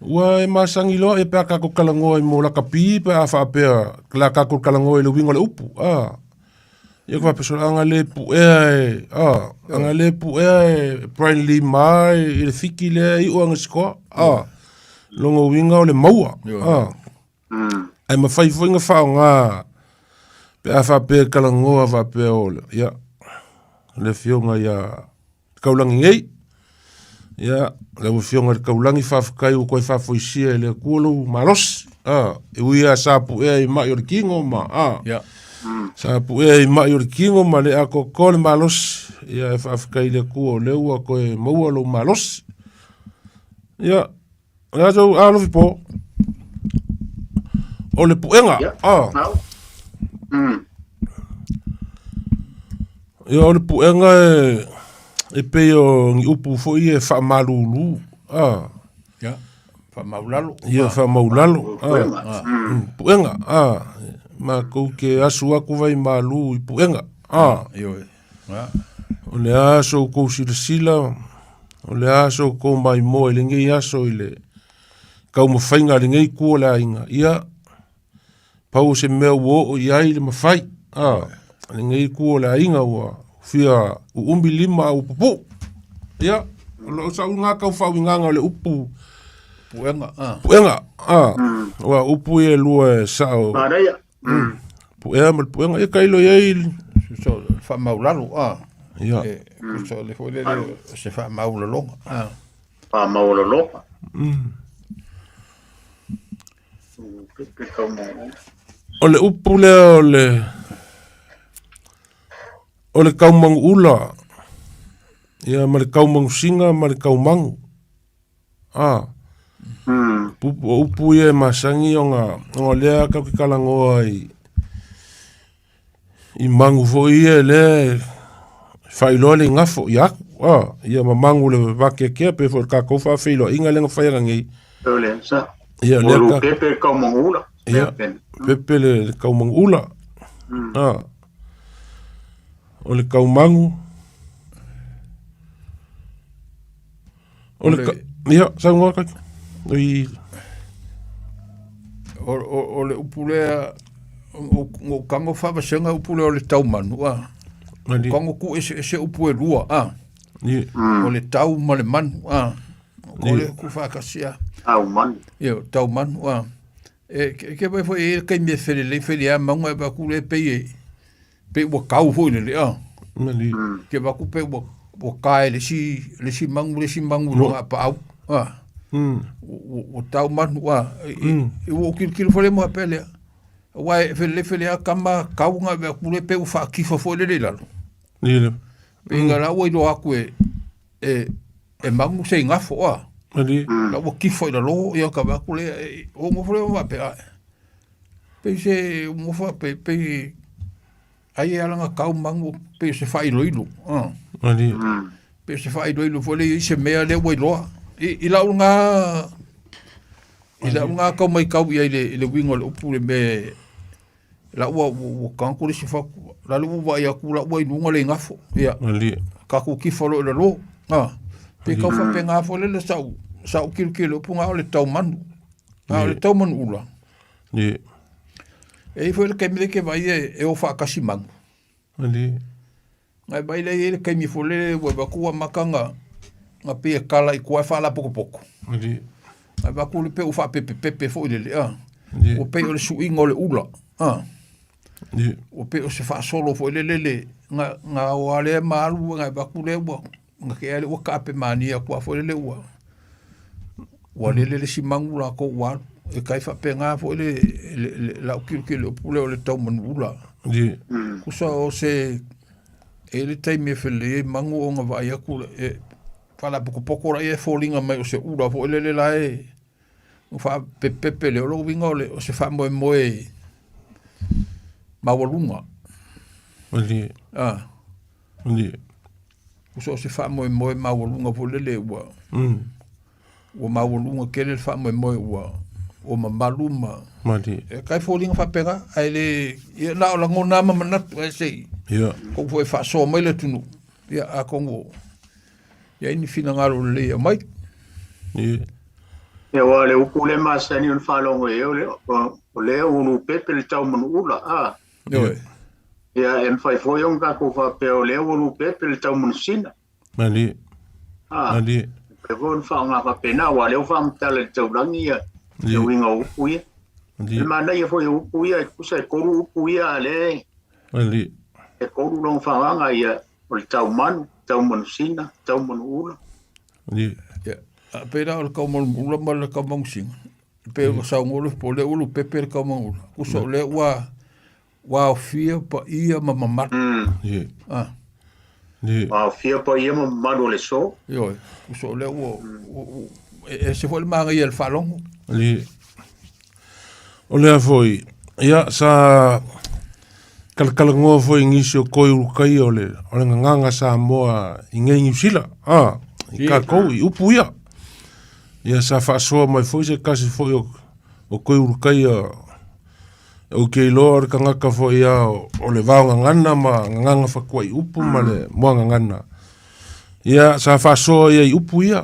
ua e masangi loa e pea kako kalangoa i mo la kapi pe a whaapea la kako kalangoa i le winga le upu ia kwa pesola anga le puea anga le puea e Brian Lee Mai i le fiki le i uanga sikoa longo winga o le maua ai mawhai fuinga whao ngā pe a whaapea kalangoa whaapea o le ia le fionga ia kaulangi ngei ia le fionga kaulangi whawhakai o koe whawhaisia le kuolo maros e uia sapu ea i mai o le kingo ma sapu ea i mai o le kingo ma le ako kone malos ia e whawhakai le kuo le ua koe maua lo malos ia ia tau alofi po o le puenga ia o le puenga e pe o ngi upu fo i e wha malulu ia wha maulalo ia wha maulalo puenga ma kou ke asu aku vai malu i puenga o le aso kou sila o le aso kou mai mo i le ngei aso i le kau mawhainga le ngei kua le ainga ia pau se mea uo o iai le mawhai le ngei kua le ainga ua fia u umbi lima au pupu ia lo sa unga kau fa nganga le upu puenga wa upu e lua sao puenga e kailo ye so fa maulalo ia so le foi le se fa maulalo fa maulalo o le upu le o le kaumangu ula ia ma le kaumangu singa ma le kaumangu upu ia masangi o ngā lea kau ki kalangoa i mangu fo ia le whailoa le ngafo i aku ia ma mangu le wake kia pe fo kako wha whilo inga lenga whaianga ngei ia lea pepe kaumangu ula ia pepe le kaumangu ula O le kaumangu. O le ia, sa ngoa kai. O le upulea o kango whawasenga upulea o le taumanu, kango ku se upue lua, o le tau ma le manu, o le ku whakasia. Tau manu. Ia, tau manu, ke bai fo e kai me fele a maunga e baku le pe ua kau fo le ke baku pe ua kae le si mangu longa pa au, o tau manu, e ua kilkilo fo le mua pele, wai fele a kama kaunga e baku le pe ua whakifa fo le lalo. Pe inga la ua ilo aku e mangu se ingafo, la ua kifo i la lo ia ka baku le o mo fo le mua pe pe se mo fa pe ai alanga kau mangu pe se fai loilo pe se fai loilo fo le se mea le wai loa i la unga kau mai kau ia le wingo le upu le me la ua kanku le se fa la lu wa ia ku la wai lunga le ngafo ia ka ku kifo lo le lo pe kau fa pe ngafo le sau kilkilo punga o le tau manu le tau manu ula e foi le kemile ke vai e o fa kasimangu ngai vai le kemi fole we ba ku makanga nga pe kala i ku fa la poko ngai ba ku le pe o fa pepe fo le o pe o le suingo le ula o pe o se fa solo fo le nga o ale malu ngai ba ku le wo nga ke ale o ka pe mania ku fo le wa le simangu la ko wa e kai fa penga fo le la kilkilo pule o le tau manula ku so se e le tai me fele mangu o nga vai aku e fala poko ra e falling mai o se ura fo le la e o fa pepe le o wingo le o se fa mo mawalunga ku so se fa mo mawalunga fo le wa o mawalunga kele fa mo o maluma e kai folinga fa pega ai le ia la la ngona ma manatu e sei ko foi fa so mai le tunu ia a kongo ia ni fina ngalo le mai ia wa le ukule masani un fa longo e o le unu pepe le tau manu ula ia em fai foi un ka ko fa pe o le unu pepe le tau manu sina mali pe von fa nga fa pena wa le fa mtale tau langia le winga upuia le mana ia foi upuia ku sai koru upuia le e koru long fa nga ia o le tau manu sina tau manu ula a pera o ka mo ula ma le ka mo sina pe o sa ngolo po le ulu pepe ka mo ula ku so le wa fia pa ia mama fia pa ia mama le so yo ku so le e se foi ma ia el falongo o lea foi ia sa kalkalangoa foi ngisi o koi urukai o le nganga sa moa i ngai New i ka kou i upu ia sa whaasoa mai foi se kasi foi o koi urukai o kei loa ka ngaka foi ia o le vao ngangana ma nganga whakua i upu ma le moa ngangana ia sa whaasoa ia i upu ia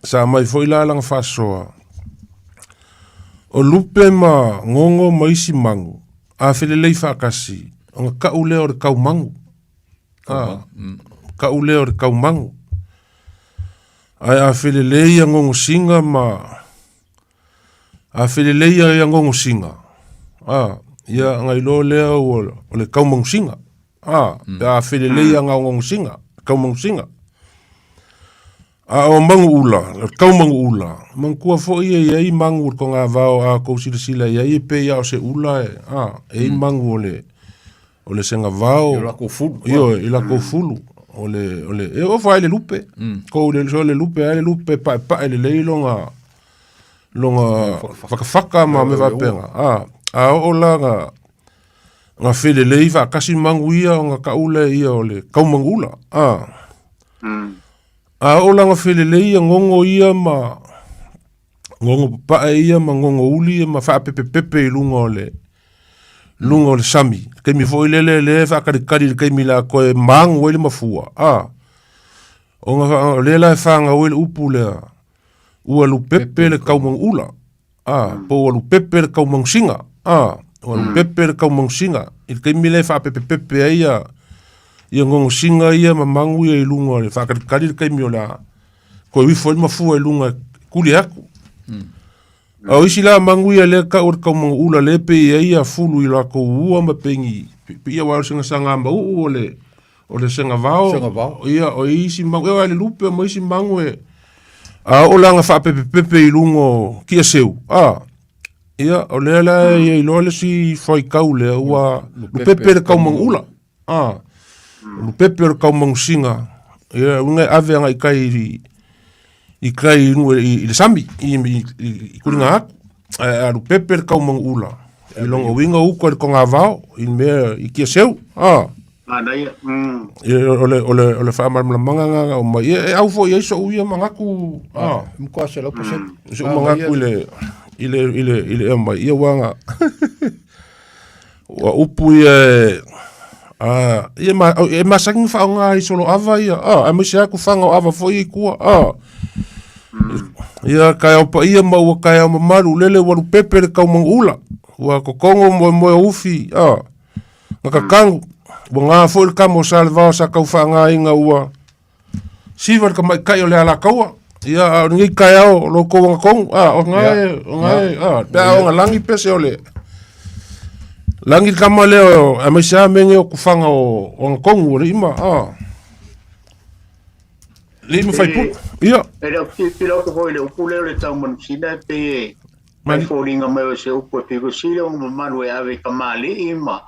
sa mai foi la langa whaasoa o lupe ma ngongo maisi mangu a felelei whakasi o nga ka uleo re kau mangu ka uleo re kau mangu ai a felelei a ngongo singa ma a felelei a ngongo singa ia ngai lo leo o le kau mangu singa a felelei a ngongo singa kau mangu singa o mangu ula, kau mangu ula. Mangkua fo ia i mangu ko ngā vao a kou sila ia i pe ia o se ula e mangu o le senga vao. I lako fulu. I lako fulu. E o fai le lupe. Kou le lupe, le lupe pa le leilo longa whakawhaka ma me wapenga. A o la ngā whele leiva kasi mangu ia o ngā kaule ia o le kau mangu ula. A o langa whelelei a ngongo ia ma ngongo pae ia ma ngongo uli ma wha pepe i lunga o lunga o le sami kaimi foi le whakarikari le kaimi la koe maangu o le mafua o nga le la whanga o le upu le ua lu pepe le kaumang ula po lu pepe le kaumang singa o lu pepe le kaumang singa il kaimi le wha pepe ai ia ngongo singa ia mamangu ia i lunga le whakarikari le kaimi o la koe wifo le mafua i lunga kuli aku o isi la mangu ia le ka or kaumang ula le pe ia fulu i la ko ua ma pengi ia wa singa sanga ma o le singa vao ia o isi mangu ia le lupe mo isi mangu o langa fa pepe i lungo kia seu ia o le la ia i lo le si foi kaule ua lu pepe le kaumang ula lu pepe le kaumang singa ia unga ave nga i kai i le sami i kuringa aku alu pepe le kaumang ula i longa winga uko le konga vao i mea i kia seu ole whaamaramanga nganga o mai au fo i eiso uia mangaku mkoa se lopo se mangaku i le ea mai ia wanga wa upu ia masangi whaonga i solo ava ia a misi aku whanga o ava fo i kua ia kai au pa ia maua kai au mamaru lele waru pepe le kaumang ula ua kokongo moe ufi ngakakangu ua ngā fo il kamo sa le vao sa kau whaanga inga ua sivar ka mai kai o le ala kaua ia ngi kai au loko wanga kongu o ngai pia o ngalangi pese o le langi kama leo a maisa menge o kufanga o wanga kongu le ima le mi fai put ia era pilo ko foi le upule le tau man sina pe mai foringa mai se upo pe ko sile o manu e ave kamali ima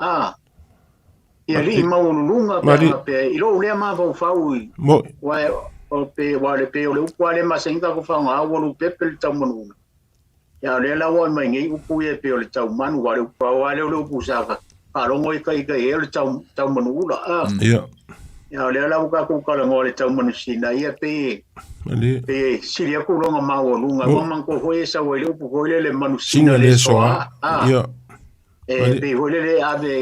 ia li ma ununga pe ilo le ma fau wa o pe wa le pe o le upo le ma senga ko fa nga o lu pe le tau manu ia le la wa mai ngi upo e pe o le tau manu wa le upo wa le upo sa ka ro ngoi kai kai le tau manu la ia ia le la uka ko kala ngole tau manu sina ia pe silia ko longa mawo lunga mama ko hoye sa wele upu ko le manu sina le soa ia pe wele le ave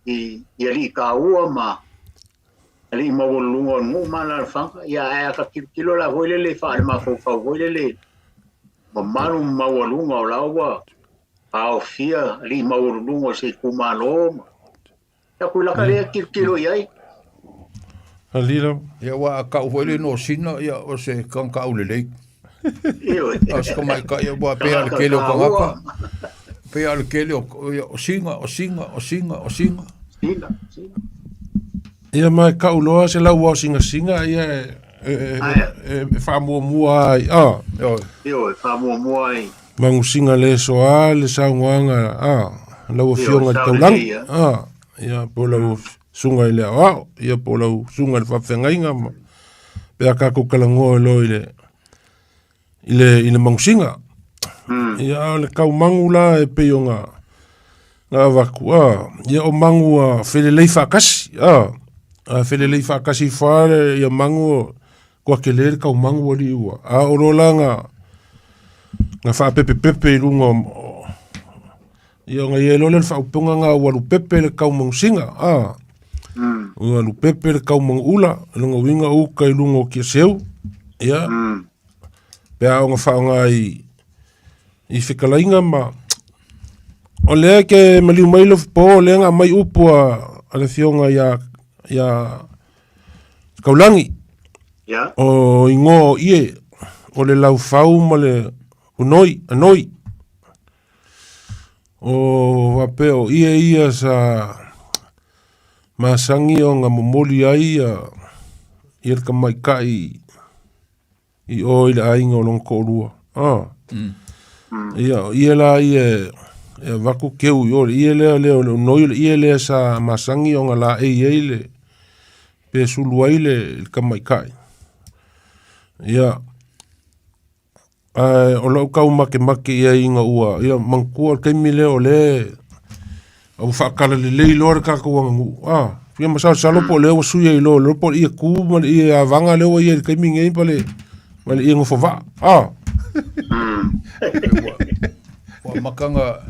i ali ka ua ma ali mawo lunga no mala fanga ia ka kilo la wele le fa ma ko fa wele le mamaru mawo lunga la wa au fia ali mawo lunga se kumalo ya ko la ka le kilo ia Alilo. Ia wa ka uwele no sina ia o se kanka ulele. As ko mai ka ia wa pe al kele ko ngapa. Pe al kele o singa. Ia mai ka uloa se la wa singa ia fa mua ai. Io fa mua ai. Mangu singa le soa le saunga la wa fionga taulang. Ia pola sunga ile ia polau sunga le whawhengainga pea kako kalangoa lo ile mangsinga ia le kau mangu la e peo ngā waku ia o mangu whelelei whakasi whelelei whakasi whaare ia mangu kua ke lere kau mangu ori ua o rola ngā whapepe i runga ia ngā ielo le whaupunga ngā waru pepe le kau mangsinga ua lu pepe le kaumang ula lunga winga uka i lunga o kia seu ia pea o nga whaonga i whikalainga ma o lea ke maliu mailo po lea nga mai upua ale fionga ia kaulangi o ingo ie o le lau whau ma le anoi o wapeo ia sa masangi o nga momoli ai i ka mai kai i o ile ainga o longa korua ia la i waku keu i ore ia lea noi ia lea sa masangi o nga la ei le pe sulu ai le ka mai kai ia o lau kau make ia inga ua ia mangkua keimi le o le au whakala le lei lor ka kuanga ngu pia masao salo po leo suya i lo po ia ku ma ia vanga leo ia kaimi ngei pale ma ia ngofo va wa makanga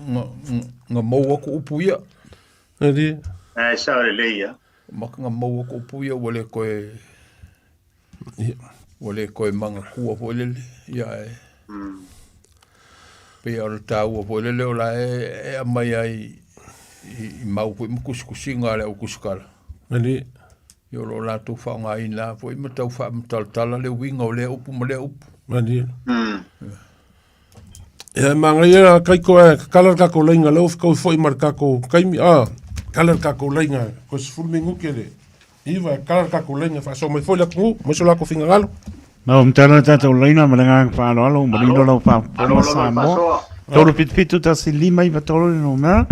nga mau ko upuia. Ali. Sa le ia. Maka nga mau ko upuia wale koe. Wale koe manga kua po lele. Ia e. Pea o tau po lele o la e amai ai i mau po kuskusinga le o kuskala. Ali. Yo lo la tu fa nga ina po i matau fa tala le winga o le upu mo le upu. Ali. Ya manga ia kai ko kalar ka ko lenga lo ko foi marka ko kai mi kalar ka ko lenga ko sfulmingu kele. Iva kalar ka ko lenga fa so me foi la ku mo so la ko finga galo. No, mtala tata ulaina malanga fa lo marino lo fa po samo. Todo pit ta si lima i vatolo no ma.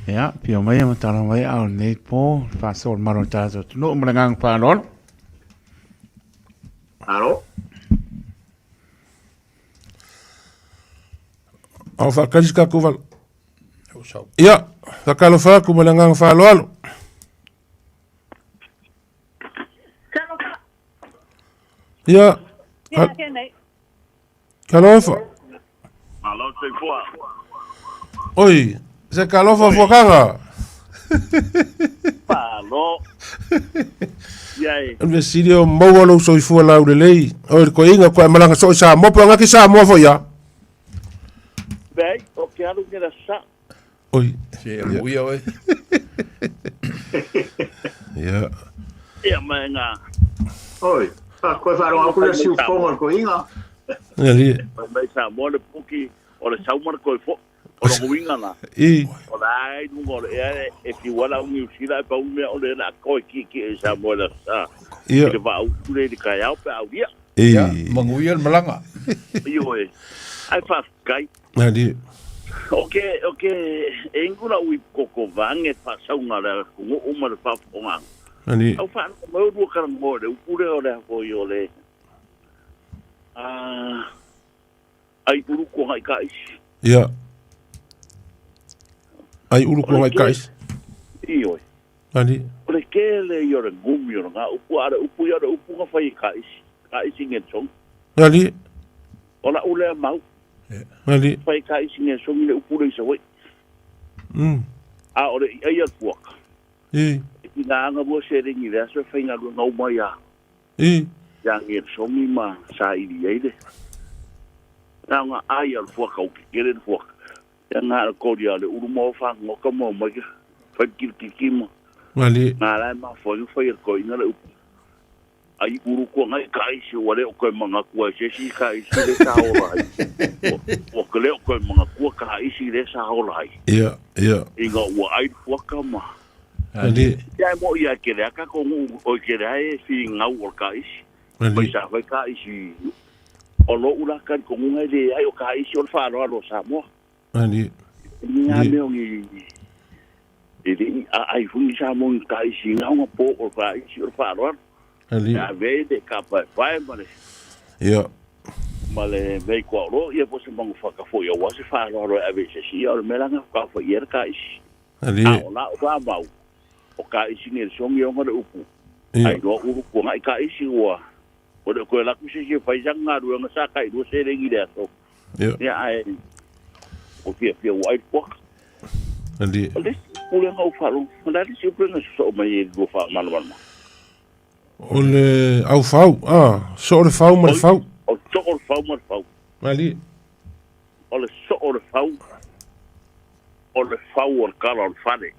Ja, pio mai mtala mai al nei po fa so maro tata no malanga fa lo. Alo. Au fa kajiska ko val. Ia, fa kalo fa ku malanga fa lo alo. Ja. Kalofa. Alo, sei fua. Oi, se kalofa fokanga. Palo. Yai. Ame sirio mau lo so fu la ure lei. Oi ko inga ko malanga so sa mo pa ngaki sa mo fo ya. Bem, o que alo que sa. Oi. Se muia oi. Ja. Ja, menga. Oi. Ko fa ro ko si fonga ko inga. Ali. Mai sa mo le puki o le sa mar ko fo. O lo winga na. I. O dai nu mo e fi wala mi usila pa un me o le na ko ki sa mo la sa. Ia. Le va u le di kai au pa dia. Ia, manguia malanga. Io e. Ai fa kai. Ali. Okay, engula ui koko vange pa sa una la ko o ma fa fonga. Ali. Au fa mo do kan mo de pure o le ko yo le. Ai uru ko hai kai. Ia. Ai uru ko ngai kais. Io. Ali. O le ke le yo re gumi o nga upu ara upu yo upu nga fai kai. Kai singe song. Ali. Ola ule mau. Ali. Fai kai singe song le upu le sa we. A o le ai ya fuaka. Nga nga bo se ringi le so fai nga ngau mai ya. Yang e somi ma sa i di ide. Nga ai al fuaka o ki kere fuaka. Nga ko dia le uru mo fa ngo ka mo mai. Fai ki mo. Ali. Nga la ma foi ko ina le upu. Ai uru ko ngai kai si wale o ko manga ko se si kai si le sa o lai. O ko le ko manga ko kai si le sa o lai. Ia. Inga wa ai fuaka ma. Ali. Ya mo ia ke le ka ko o ke le ai si ngau o kai si. Mai sa vai kai si. O lo ula kan ko ngai le ai o kai si o fa lo sa mo. Ali. Nga me o ngi. Ai fu sa mo kai si ngau po o kai si o fa lo. Ali. Ya vede capa vai male. Ia. Male vei ko ro ia po se mangu faka fo ia wasi fa ro a ve se si o melanga ka fo ia ka is. Ali. Na o mau. O ka is ni so ngi o ngore upu. Ai ro upu ko ngai ka is wa. O de ko la ku se fa jang nga ru nga sa kai do se re ngi de so. Ia. Ya ai. O fia wai po. Ali. Ole o le ngau fa ro. Na di se prenga so mai do fa malwan. O le au fau, so le fau ma le fau. O so o fau ma le fau. Ali. O le so o le fau. O le fau o kala o fane.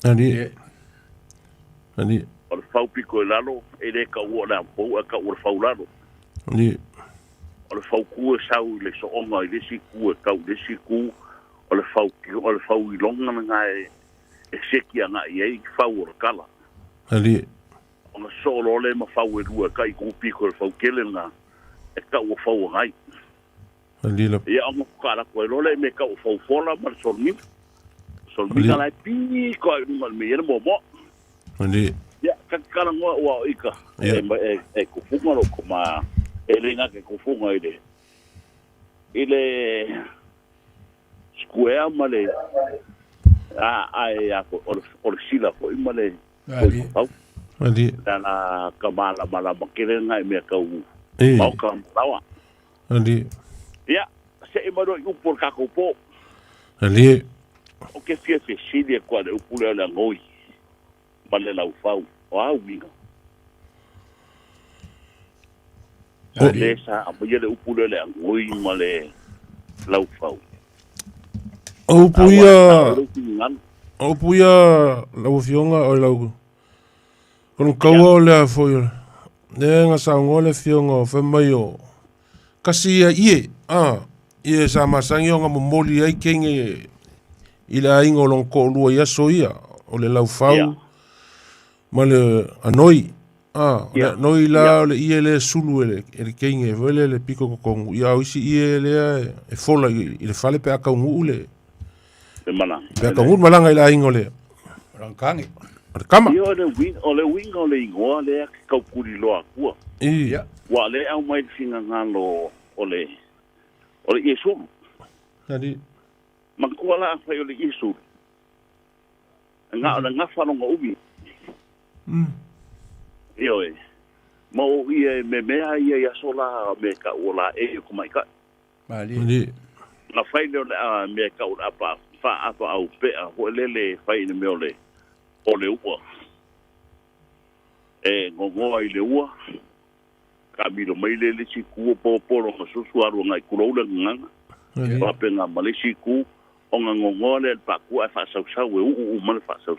Ali. Ali. O le fau piko e lalo, e le ka ua na pou, ka ua le fau lalo. Ali. O le fau kua sau i le so onga i le si kua, kau le si ku. O le fau i longa na ngai e seki a ngai e fau o le kala. Ali. O na so lo le ma fau e rua kai ku piko le fau kele nga e ka ua fau ngai. Ali la. Ia o ka la ko lo le me ka ua fau fola ma so ni. So ni ka la pi ko ma me ye mo mo. Ali. Ia ka kala ngo wa ika. E ku funga lo ko ma e ringa ke ku funga ide. Ile square ma le a o sila ko i ma le. Ali. Dana kamala mala makere ngai me ka u. Mau ka lawa. Ali. Ya, se e maro u por ka ko po. Ali. O ke fia sili kwa le upule la ngoi. Ma le lau fau. O au winga. O le sa apoia le upule le ngoi ma le lau fau. O puia lau fionga o lau. Kono kaua le foi. Le nga sa ngole fionga o fe mai o. Kasi ie. Ie sa masangi o nga momoli ai kenge i le aingo long ko lua ia soia o le lau fau ma le anoi noi la le ie le sulu ele kenge vele le piko kokongu ia isi ie le e fola i le fale pe aka ungu le mana pe aka ungu malanga i le aingo le rankangi kama ia o le wingo le ingoa le kau kuri loa kua ia wa le au mai finga ngalo o le Yesu. Jadi Mangkuala fa yo le Yesu. Nga fa no ubi. Yo e. Mo ie me ia ya sola me ka ola e ko mai ka. Mali. Na fa le me ka ola pa fa apa au pe ho le fa ni me ole. Ole upo. E ngo ai le ua. Ka mi lo mai le si ku po lo so suaru ngai ku lo le nganga. Pa penga malisi ku o nga ngongole pa ku fa sa u mal fa sa.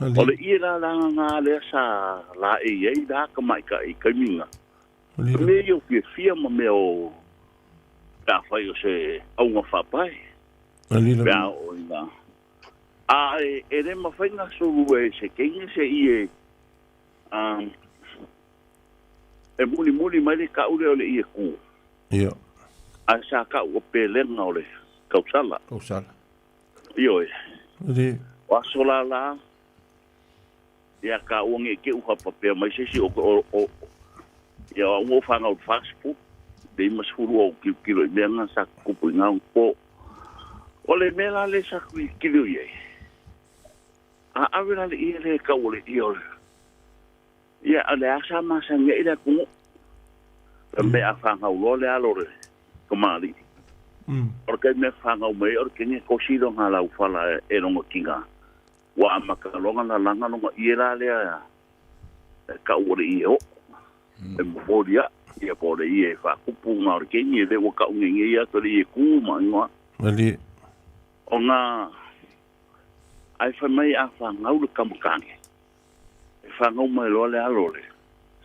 Ole ira la nga le sa la e da ka mai ka i minga. Me yo fia ma me o ta fa yo se au nga fa pai. Ba o ina. E ma fa nga so se kengi se ie e muli mai ka ule ole ie ku. Ia. A sa ka o pelenga ole kausala. Iyo e. Ri. Wa sola la. Ya ka unge ke u papel mai se o ya o fanga o fast food. De mas furu o kilo menga sa ku punga un po. Ole mela le sa kilo ye. A vera le ie ka ole iyo. Ya ale asa masa nge ida ku. Me afanga o le alore. Komali. Porque me fanga o me porque ni cosido ngala u fala e no kinga. Wa makalonga na langa no ira le ka ore io. E moria ia pore ia fa kupu nga porque ni de ka ungi ia to le ku ma ngwa. Ali. Onga ai fa mai afanga o kamkangi. E fanga o me lo le alore.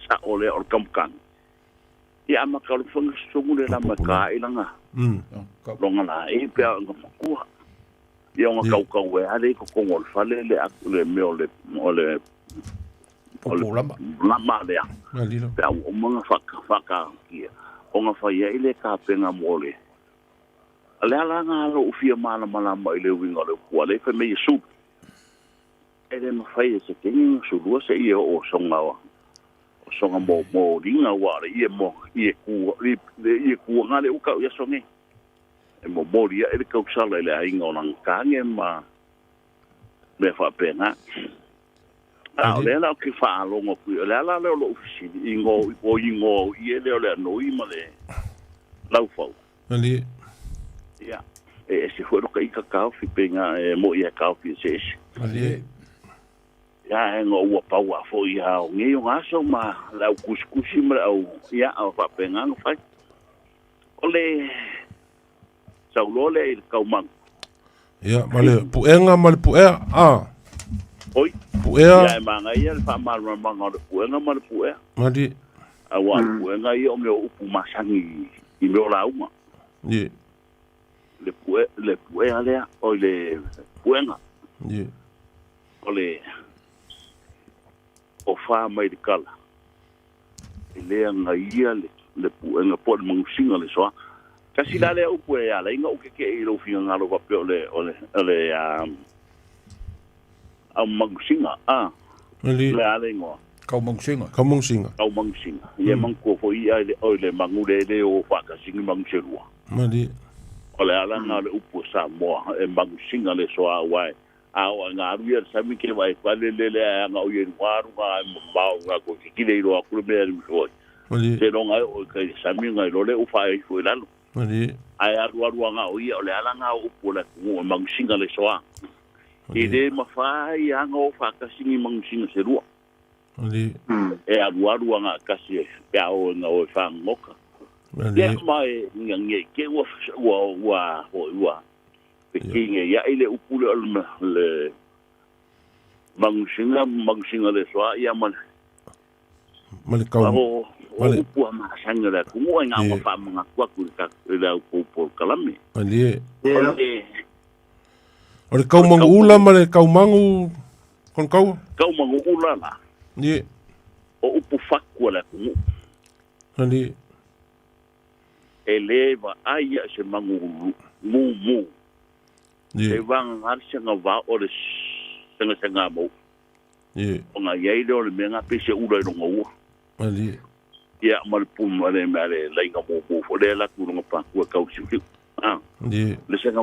Sa ole o kamkangi. Ia makalo funga sungule la maka ilanga. Longa la e pe ngakua. Ia nga kau e ale ko ngol fale le akule me ole lama le. Pe o manga faka kia. O nga fa ia ile ka penga mole. Ale ala nga lo ufia mala ile winga le kwa le fe me yesu. Ele ma fa ia se kengi su lua se ia o songa songa mo ringa wa ie mo ie ku nga le uka ia songe e mo moria e ka usala le ainga o nang kange ma me fa pena le la ki fa longo ku le la le lo ofisi ingo ie le no i ma le lau fau ali ya e se foi ka ka fi penga mo ia ka fi se ali ya ngo wa pa wa fo ya ngi yo aso ma la kuskusi ma au ya au fa penga no fa ole sa lole il kaumang ya male puenga oi puenga ya manga ia fa mal manga puenga mal puenga madi awa puenga ia o me upu masangi i me la uma ye le puenga le o le puenga ye ole o fa mai de kala ele nga ia le puenga por mangusinga le soa kasi la le upu ya la inga uke ke ilo finga ngalo pa pe ole mangusinga le ale ngo kau mangusinga ye mangu fo ia le mangule le o fa kasi mangselua madi ole ala nga le upu sa mo e mangusinga le soa wai awa nga ruia sami ke vai pale le nga o yen waru nga ma ko ki le ro akuru me ro se no nga o ke sami nga ro le u fa i fu lalo Mali. Ai arua nga o ia o le ala nga upu le kungu o mangusinga le soa. I le mawhai anga o whakasingi mangusinga se rua. Mali. E arua nga kasi pia o nga o whangoka. Ia mai nge ke ua pekinge ia ile upu le mangusinga le soa ia man. Mali kau. Mali upu ama sanga le kungu nga o whamanga kuaku le upu kalame. Mali. O le kau mangu ula ma le kau mangu kon kau? Kau mangu ula la. Ie. O upu whakua le kungu. Mali. E lewa aia se mangu mu. E wanga ngarisanga wā o le sanga mau. Ie. O ngā iaile o le mea ngā pese ura i ronga ua. Mali. Ia ma le puma le mea le lainga mō fo le la kurunga pākua kau siu. Ie. Le sanga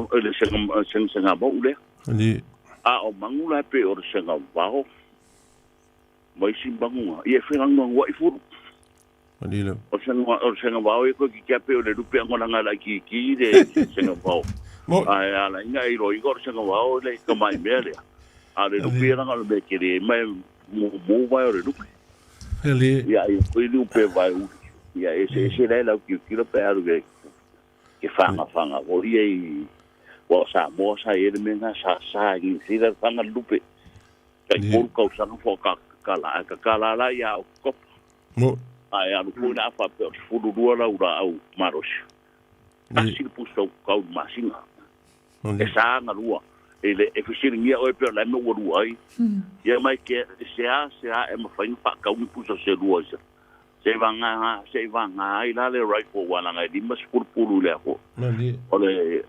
mau le. Ie. A o mangu la pe o le sanga wāo. Mai si mangunga. Ia whenanga ngua i furu. Malila. O sanga wāo e koe ki kia pe o le rupe angoranga la ki le sanga wāo. Ai ala inga i roi ko sanga wāo le kamai mea lea. A le rupe ranga le me kere mai mō vai o le rupe. Eli. Ia i koe rupe vai uri. Ia ese lai lau ki kira pe aru ke whanga. O ia i wa sa mo sa e le menga sa i sira whanga rupe. Kai koru kau sanga fo kala la ia o kop. Mo. Ai alu puna fa pe furu rua la ura au maros. Asi puso kau masinga. E sa nga rua. Ele e fisiri ngia o e pe la me uru ai. Ia mai ke se a e ma fain fa kau puso se rua se. Se vanga ai la le right for one nga di mas puru le ko. Mali. Ole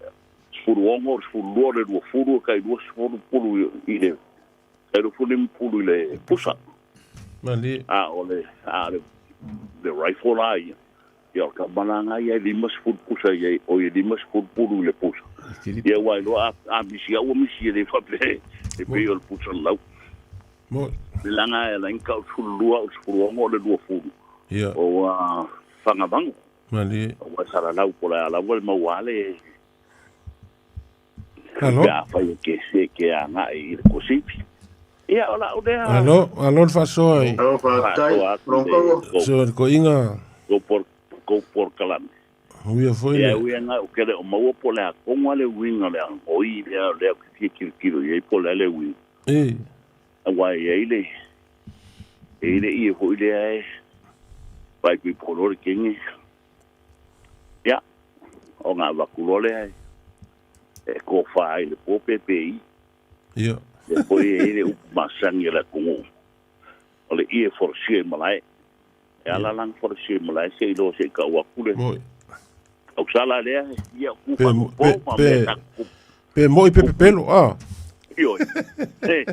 furu ongo furu le rua furu kai rua furu puru ile. Kai furu puru le pusa. Mali. Ole the rifle ai ia ka malanga ia limas fut pusa ia o ia limas fut puru le pusa ia wai lo a misia o misia le fa pe e pe o pusa lau mo langa ia lanka o lua o furu mo le lua furu ia o fanga bang mali o sara lau pola la vol mo wale Hello ya fa ke se ke ana i ko sipi ia ola o dea alon fa soi o fa tai pronto so ko inga go por kalam Uia foi ia uia nga o kere o mau po le ko ngale winga le o i le ki kilo ia po le wi wa ia ile i ho ile ai vai ki po lo kingi ia o nga va ku le ai e ko fa ile po ppi ia Depois ele masangi la kungu. Ole ie forsie malai. Ela lang forsie malai se lo se ka wa kule. Au sala le ia ku pa pe moi pe pelo Io. Pe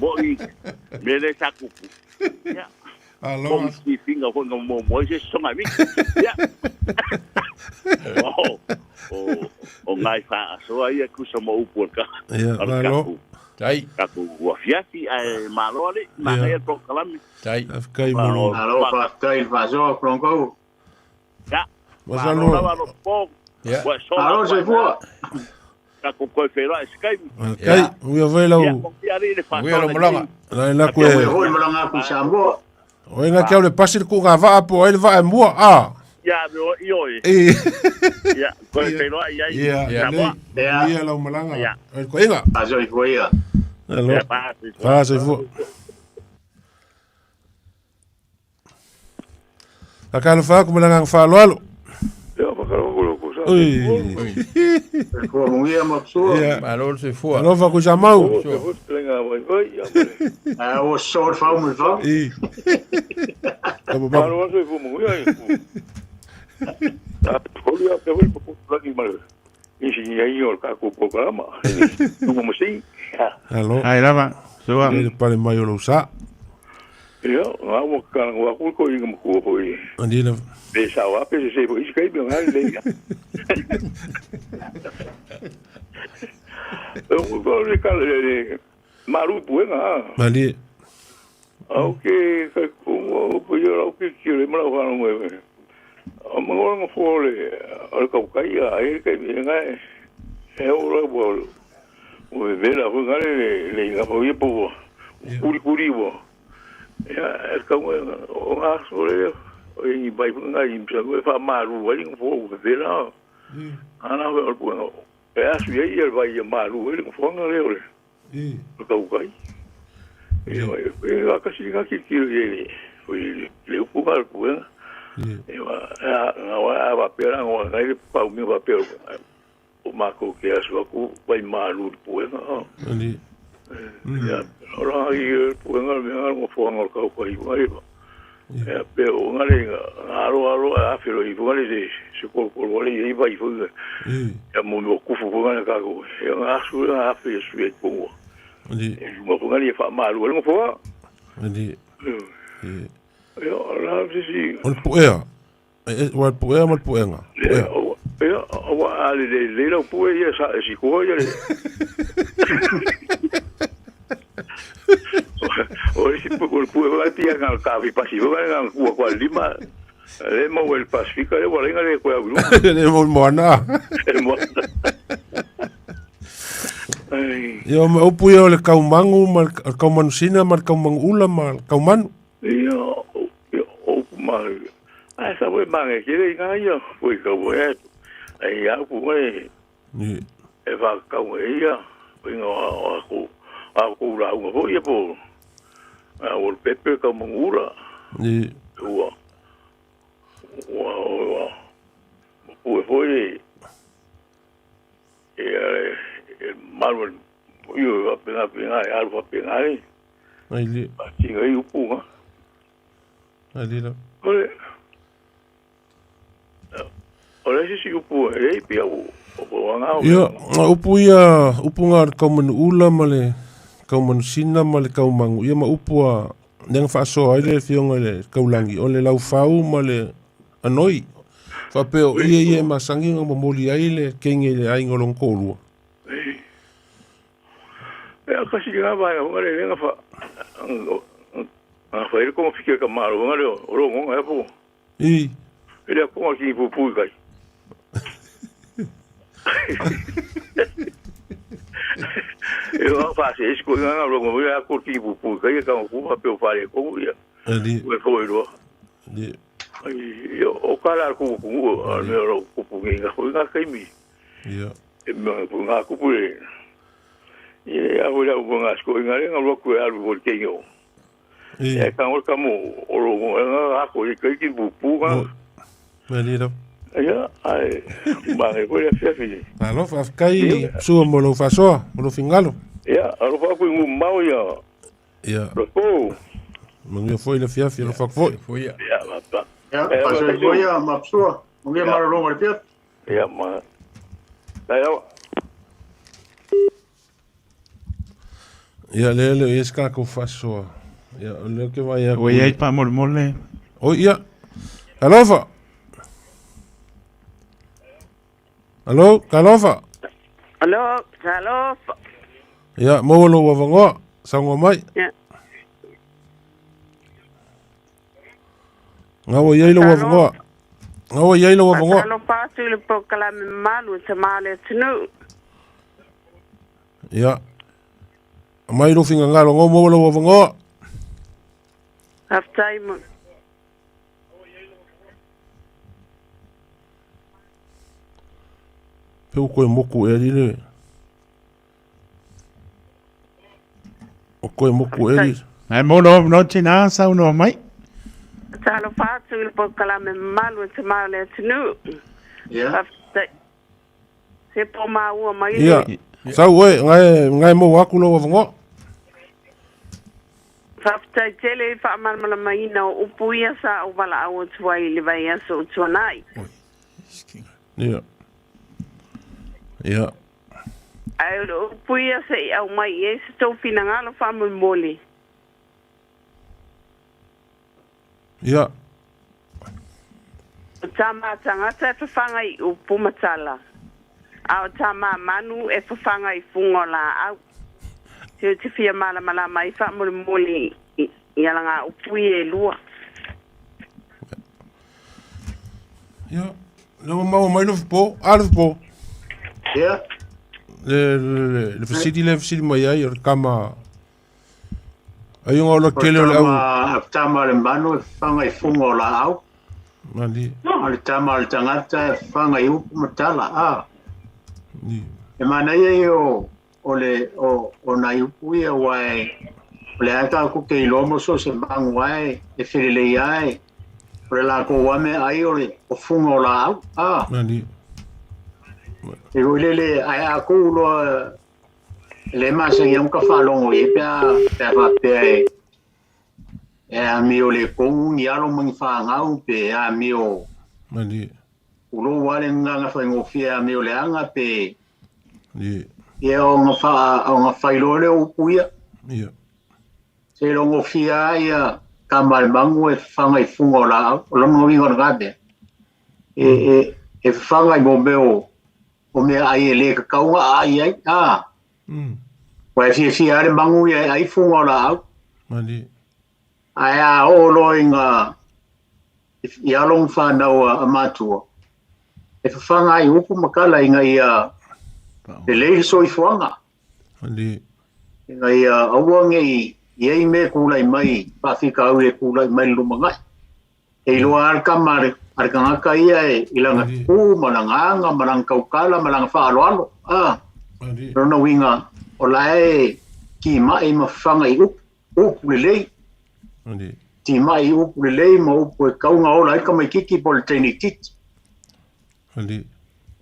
moi. Me le saku. Ya. Alô. Si finga ko mo se songa mi. Ya. O ngai fa so ai ku so mo upu ka. Alô. Tai. Ka ku wa fiati ai malole, ma ai pro kalami. Tai. Afkai mo. Alô, fa tai fa so pronto. Ya. Mas alô. Ya. Alô, se fu. Ka ku ko fe ra Skype. Kai, uia vai lau. Uia lo malanga. La ku. Oi, malanga ku sambo. Oi na kia le pasi ku ga va po ele va mua Ya, io. Ya, ko fe ra ia. Ia lau malanga. Ko inga. Aso i koia. Alô. Fa se fu. Akalo fa ku malanga fa lo. Ya, pa ka lo ko sa. Oi. Ko mo ia mo so. Malol se fu. Alô fa ku jamau. O short fa mo fa. Como ba. Malol se fu mo ia. Olha, eu vou por aqui, mas engenheiro cá com o programa. Como assim? Alô. Ai lava. Soa. Ele pare mai o sa. Eu, não vou com ele como foi. Andila. Deixa lá, pensei, isso que é bem, né? Eu vou ficar marupo, né? Mali. Ok, como eu o que ele me levou no Mga fole, al kaukai ai kai ngai. E ora bo. O vela ho ngale le ngapo yepo. Kuri bo. Ya ka o asole o i bai ngai imsa go fa maru wali fo vela. Ana o bo. E asu ye vai maru wali fo ngale ole. Kaukai. E ka singa ki ye. O le upu ka ku. Wa pera ngo ngai pa mi va pera o mako ke aso ku vai malu puenga ali ya ora i puenga me ngo fonga ka ko i vai ya pe o ngale aro a fero i vole de se ko vole i vai fu ya mo ku fu ngale ka ko ya aso a fe su e ko ali mo ngale fa malu ngo fo ali ya la si on puea o puea mal puenga ja wa ale le lo puea ya sa si ko ya o si puea tia ngal ka vi pasivo ngal ku lima le mo el pacifica le wala ngale ko ya gru le mo mona yo o puea le kaumangu mal kaumanusina mal kaumangula mal kaumanu yo mal asa we mange kire nga yo we ko we ai ya ku we ni e va ka we ya we ngo aku la ngo ho ye po o pepe ka mungura ni wa o foi e malwal yo apenas alfa penai ai li ti ngai upu nga ali la Ora si upu e pia o nga. Ya, upu ia upu nga kauman ula male kauman sina male kaumangu ia ma upu a nang fa so ai le fionga le kaulangi o le lau fau male anoi fa peo ia ma sangi nga moli ai le kenge le ai ngolong kolua e kasi nga ba nga le nga fa fa ele como fica camaro nga le o nga po ele como ki pu kai eu faço isso com a logo eu curti pu kai ka ku pa pe fare ko ia ali we foi do ali eu o cara ku no ku nga foi nga kai mi ia e mo nga ku pu e a vola o nga sko nga nga lo ku a lo ke yo e ka o kamo o lo nga ko kai ki pu nga ali do ya ai ba ko le fefi alo fa kai su mo lo fa so mo lo fingalo ya alo fa ku mau ya ia po mo ngi foi le fiafi lo fa foi ya ba ya pa so foi ya ma so mo ngi maro lo mo pia ya ma ya ia le eska ko fa so ia le que vai a Oye, pa mole. o ia alofa Allo, Kalofa. Allo, Kalofa. Ya, mo lo wa vango, sango mai. Ya. Ngawo yai lo wa vango. Ngawo yai lo wa vango. Kalo pa tu le po kala me malu te male tunu. Ya. Mai lo finga ngalo ngo mo lo wa vango. Half time. Peu koe moku e rire. O koe moku e rire. Ai mo no tina sa uno mai. Talo fatu il po kala me malu te male tunu. ya Se po ma ua mai. Ya. Sa we ngai mo waku lo wa vango. Fafta tele fa malmala mai na upuia sa o bala au tuai le vai aso tuanai. Ya. Ya. Ai upuia se au mai e se tau fina ngalo fa mole. Ya. Tama tangata e whawhanga i upumatala. Ao tama manu e whawhanga i fungola au. Te fia mala mai wha mole i alanga upui e lua. ia lo mau mai lo po arpo ia le facility mai ai kama ai ngo lo kele au tama le manu fanga I fungo la au mali ale tama le tangata fanga I upu matala ni e mana ia o na upu ia wai le ata ku ke lomo so se bang wai e fele ai ole la ko wame ai ole o fungo la au mali e ole ai a ku lo le masa yang ka falongo e pe va pe e a mi ole ko ni alo mang fa ngau pe a mi o mali ulo wale nga fa ngo fia mi ole anga pe ni e o nga fa ilole o puia ia se lo ngo fia ia kamal mangu e fanga I fungo la o lo no vingo ngade e fanga I bombeo o me ai le ka kaunga ai wa si ale mangu ia ai fungo la mali ai o lo inga ia long fa na o matua e fanga ai upu makala inga ia le so I fuanga mali inga ia awangi ia me kulai mai pafika au e kulai mai lumangai e lo ar kamar ar kanga kai ai ilanga ku malanga malang kaukala malang fa alo mali no winga olai ki mai mafanga I upu le mali ti mai upu le mo upu kaunga ola ka mai kiki polteni tit mali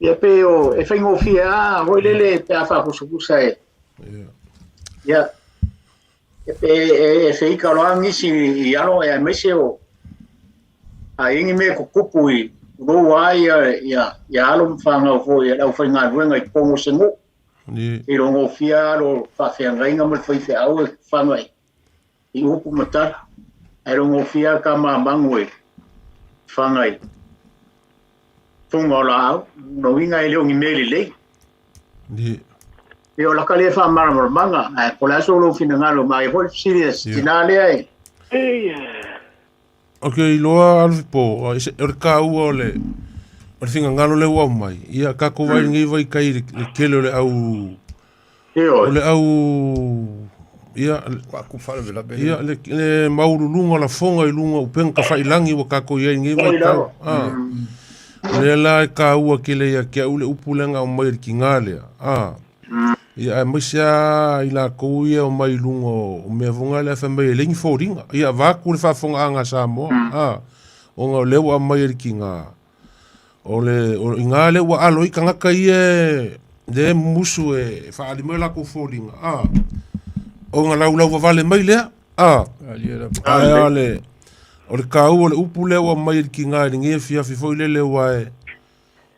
ia pe o e fengo fia ho lele pe afa kusukusa e ia e fei ka loangi si iano e mese o a ingi me ko kupui no wai ia alo mfanga fo ia au fai ngā ruenga I pongo sengo ni I rongo fia lo fa fia ngainga mo fai fia au e whanga I upu matara e rongo fia ka mangu e whanga I funga o la au no inga I leo ngi mele lei ni e o laka le wha mara manga ko la so lo fina ngalo mai ho serious tina le ai okay loa alpo e ka u ole o singa ngalo le wa mai ia ka ko vai ngi vai kai le kele le au le au ia ku fala vela be ia le mauru lunga la fonga I lunga u penka fai langi wa ka ko ia ngi vai ka le la ka u ke le ia ke u le upulenga o mai ki ngale ia misia I la ko ia o mai lunga o me vonga le fa mai lengi foringa ia va ku le fa fonga anga sa mo o nga le wa mai ki nga o ngale wa alo I kanga kai de musu e fa ali me la ko foringa o nga lau vale mai le ale o le kau o le upu le wa mai ki nga ngi fia fi foi le wa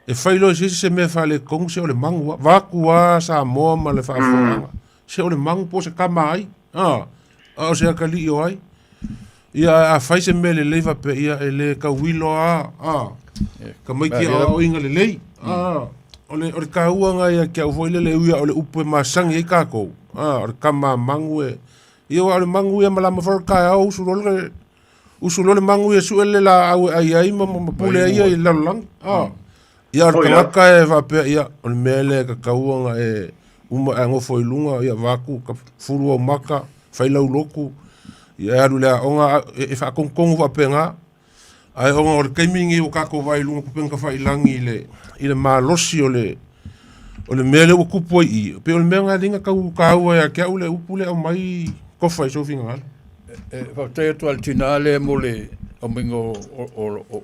e failo se me fa le kong se o le mangu va ku sa mo ma le fa fonga se o le mangu po se kama ai o se ka li o ai ia a fai se me le leva pe ia ele ka wilo ka mai ki o inga le lei o le kau nga ia ke o foi le uia o le upu masang i ka ko o kama mangu e ia o le mangu ia mala ma for ka o usulo le mangu ia suele la au ai ma pule ia I la lang ia o ka e va pe ia o mele ka kauanga e uma ango foi lunga ia vaku ka furu o maka fai lau loku ia aru le onga e fa kongkong va penga ai onga o kaimingi o ka ko vai lunga penga fai langi le malosi o le mele o kupo I pe o menga dinga ka ia ke ule upule o mai ko fai so finga fa te to altinale mole o mingo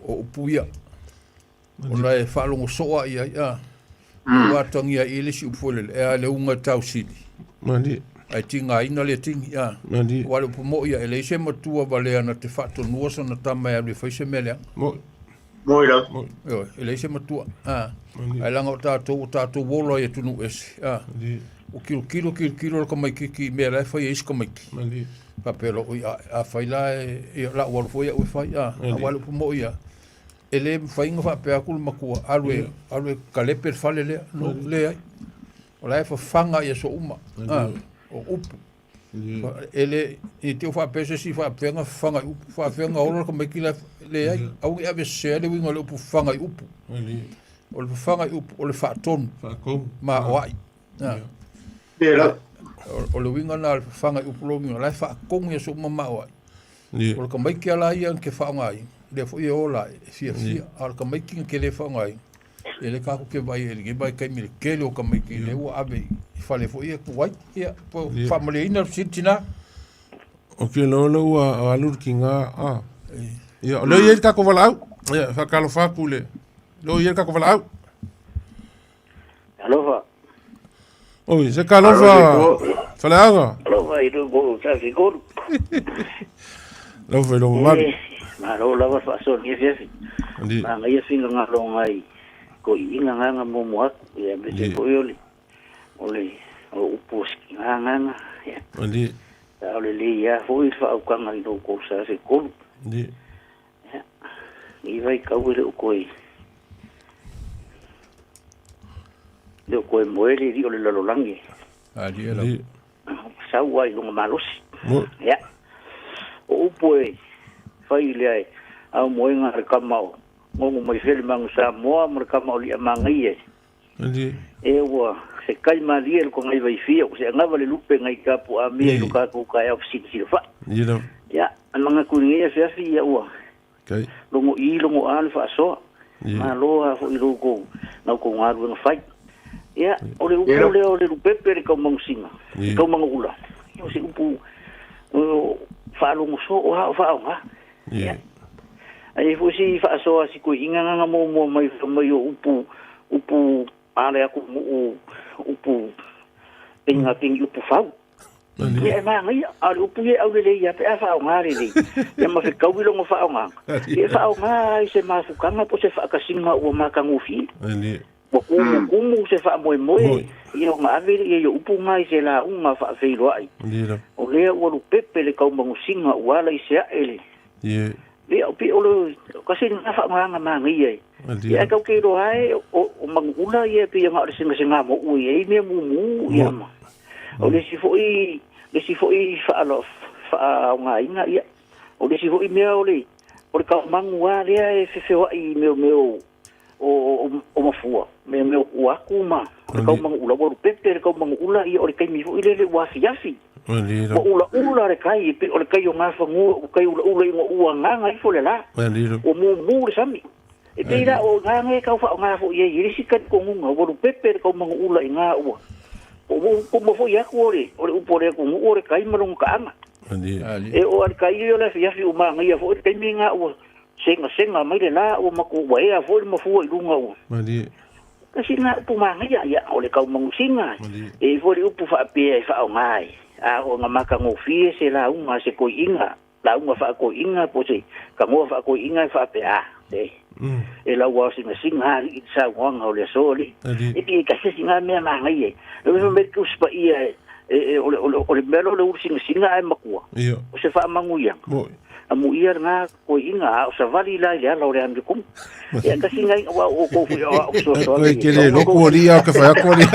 o puia o la e whalongo soa ia wa tangia ile si upole e le unga tausili mani ai tinga ina le tingi mani wale pomo ia ele se matua vale ana te fato nuosa na tama ia le faise mele moira yo ele se matua ai langa tato wolo ia tunu ese o kilo ko mai ki me la fa is ko mai mani papelo a faila e la wal foi o fai wale pomo ia ele fainga fa pe akul makua alwe kale per fale le no le ai ola fa fanga ia so uma o upu ele e te fa pese si fa penga fanga fa penga ora ko mekila le ai au ia be se le winga le pu fanga upu o le fanga upu o le fa ton ma wai Pera o le winga na le fanga upu lo winga la fa kong ia so ma wai o ko mekila ia ke fa ngai le fo ia ola fia al ko mekila ke le fa ngai ele ka ko ke vai ele ke vai kai mi ke le o ka mekila le o ave fale fo ia ku wai ia po family ina sitina o ke lo a lur kinga ia lo ia ka ko vala ia fa ka lo fa kule lo ia ka ko vala alofa oi se ka lo fa fale aga alofa i do go sa si go lo fa lo ma lo la fa so ni fi ma ngai finga nga lo ngai ko inga nga mo mo ia be se ko yoli ole o upos nganga ya ndi ole li ya foi fa o kanga do ko sa se ko ndi ya i vai ka ure ko i do ko moeli di ole lo langi di ela sa wai lo malos ya o upoi fai le au moenga ka mau mo mai fel mang sa mo mar ka mau li mangai ndi e wa se calma diel con ai vai fia o se ngava le lupe ngai ka pu a mi lu ka ku ka ya fsi fa ya an manga ku ni se fia wa kai longo alfa so ma lo a fo i lo ko na ko ngaru na fai ya o le lupe per ko mong singa ko mong ula o se upu fa lo so o ha fa nga ya ai fo si fa so si ko inga nga mo mai upu ale aku upu pinga upu fau ya ma ngai ale upu ye au le ya pe fa ngari le ya ma fe kau lo fa nga ye fa nga se ma fu kanga po se fa ka singa o ma ka ngufi ni bo kumu se fa mo yo ma ave ye upu mai se la uma fa fe lo ai o le o lu pepe le kau mangu singa wala se ele ye o pi o lo ka sin fa nga ma ngai ye ya kau ke do ai o mangula ye pe nga o singa mo u ye me mu ya ma o le si foi fa alo fa nga inga ya o le si foi me o le ka mangua le e fe wa i me o mafua me o akuma ka mangula o pepe ka mangula i o le kai mi foi le wa fiafi o ula le kai pe o le kai o nga fa ngu kai ula ngo nga i fo le la o mu le sami e peira o nga ka fa nga fo ye yisi kan ko ngunga o pepe ko mang ula nga o mo fo ya ko le o upore ko o le kai malung ka anga e o al kai yo le ya fi uma nga fo kai mi nga o senga mai le la o ma ko wa ya fo mo fo i lunga o kasi na pu ma nga ya o le ka mang singa e fo le upu fa pe fa o ngai a o nga maka ngo fi se la uma se ko inga la uma fa ko inga po se ka mo fa ko inga fa pe a e la wa singa i sa wang o le soli e pi ka se singa me ma ngai e lo me ku spa ia o le melo le singa ai makua o se fa manguia amu ia nga ko inga o sa vali la ya lo le am kum e ka singa wa o ko fu o so ko ke le lo ko ria ka fa ko ria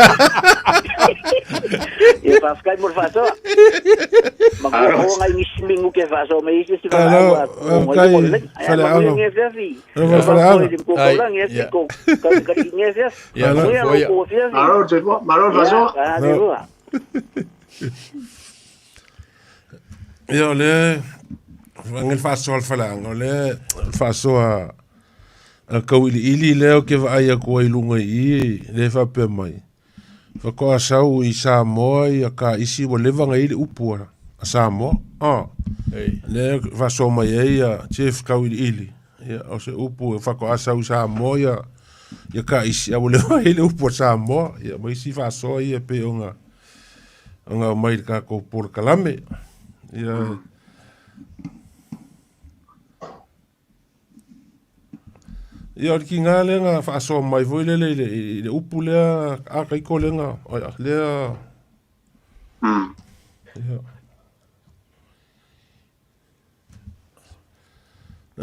e fa ska mo fa so ma ko ngai ni smingu ke fa so me isi si fa wa fa la ano fa la ano ko la nge si ko ka nge se ya ko Maro fa so yo le ngel fa so al fa la le fa so a ka ili le o ke va ia ko i lunga i le fa pe mai fa ko asau i sa mo ia ka isi wo leva ngai le upua a sa mo le fa so mai ia chef ka ili ia o se upu fa ko asau sa mo ia ka isi a wo leva le upua sa mo ia mai si fa so ia pe nga mai ka ko por kalame ia ia ki nga le nga fa so mai voi le upu le a kai ko le nga le ia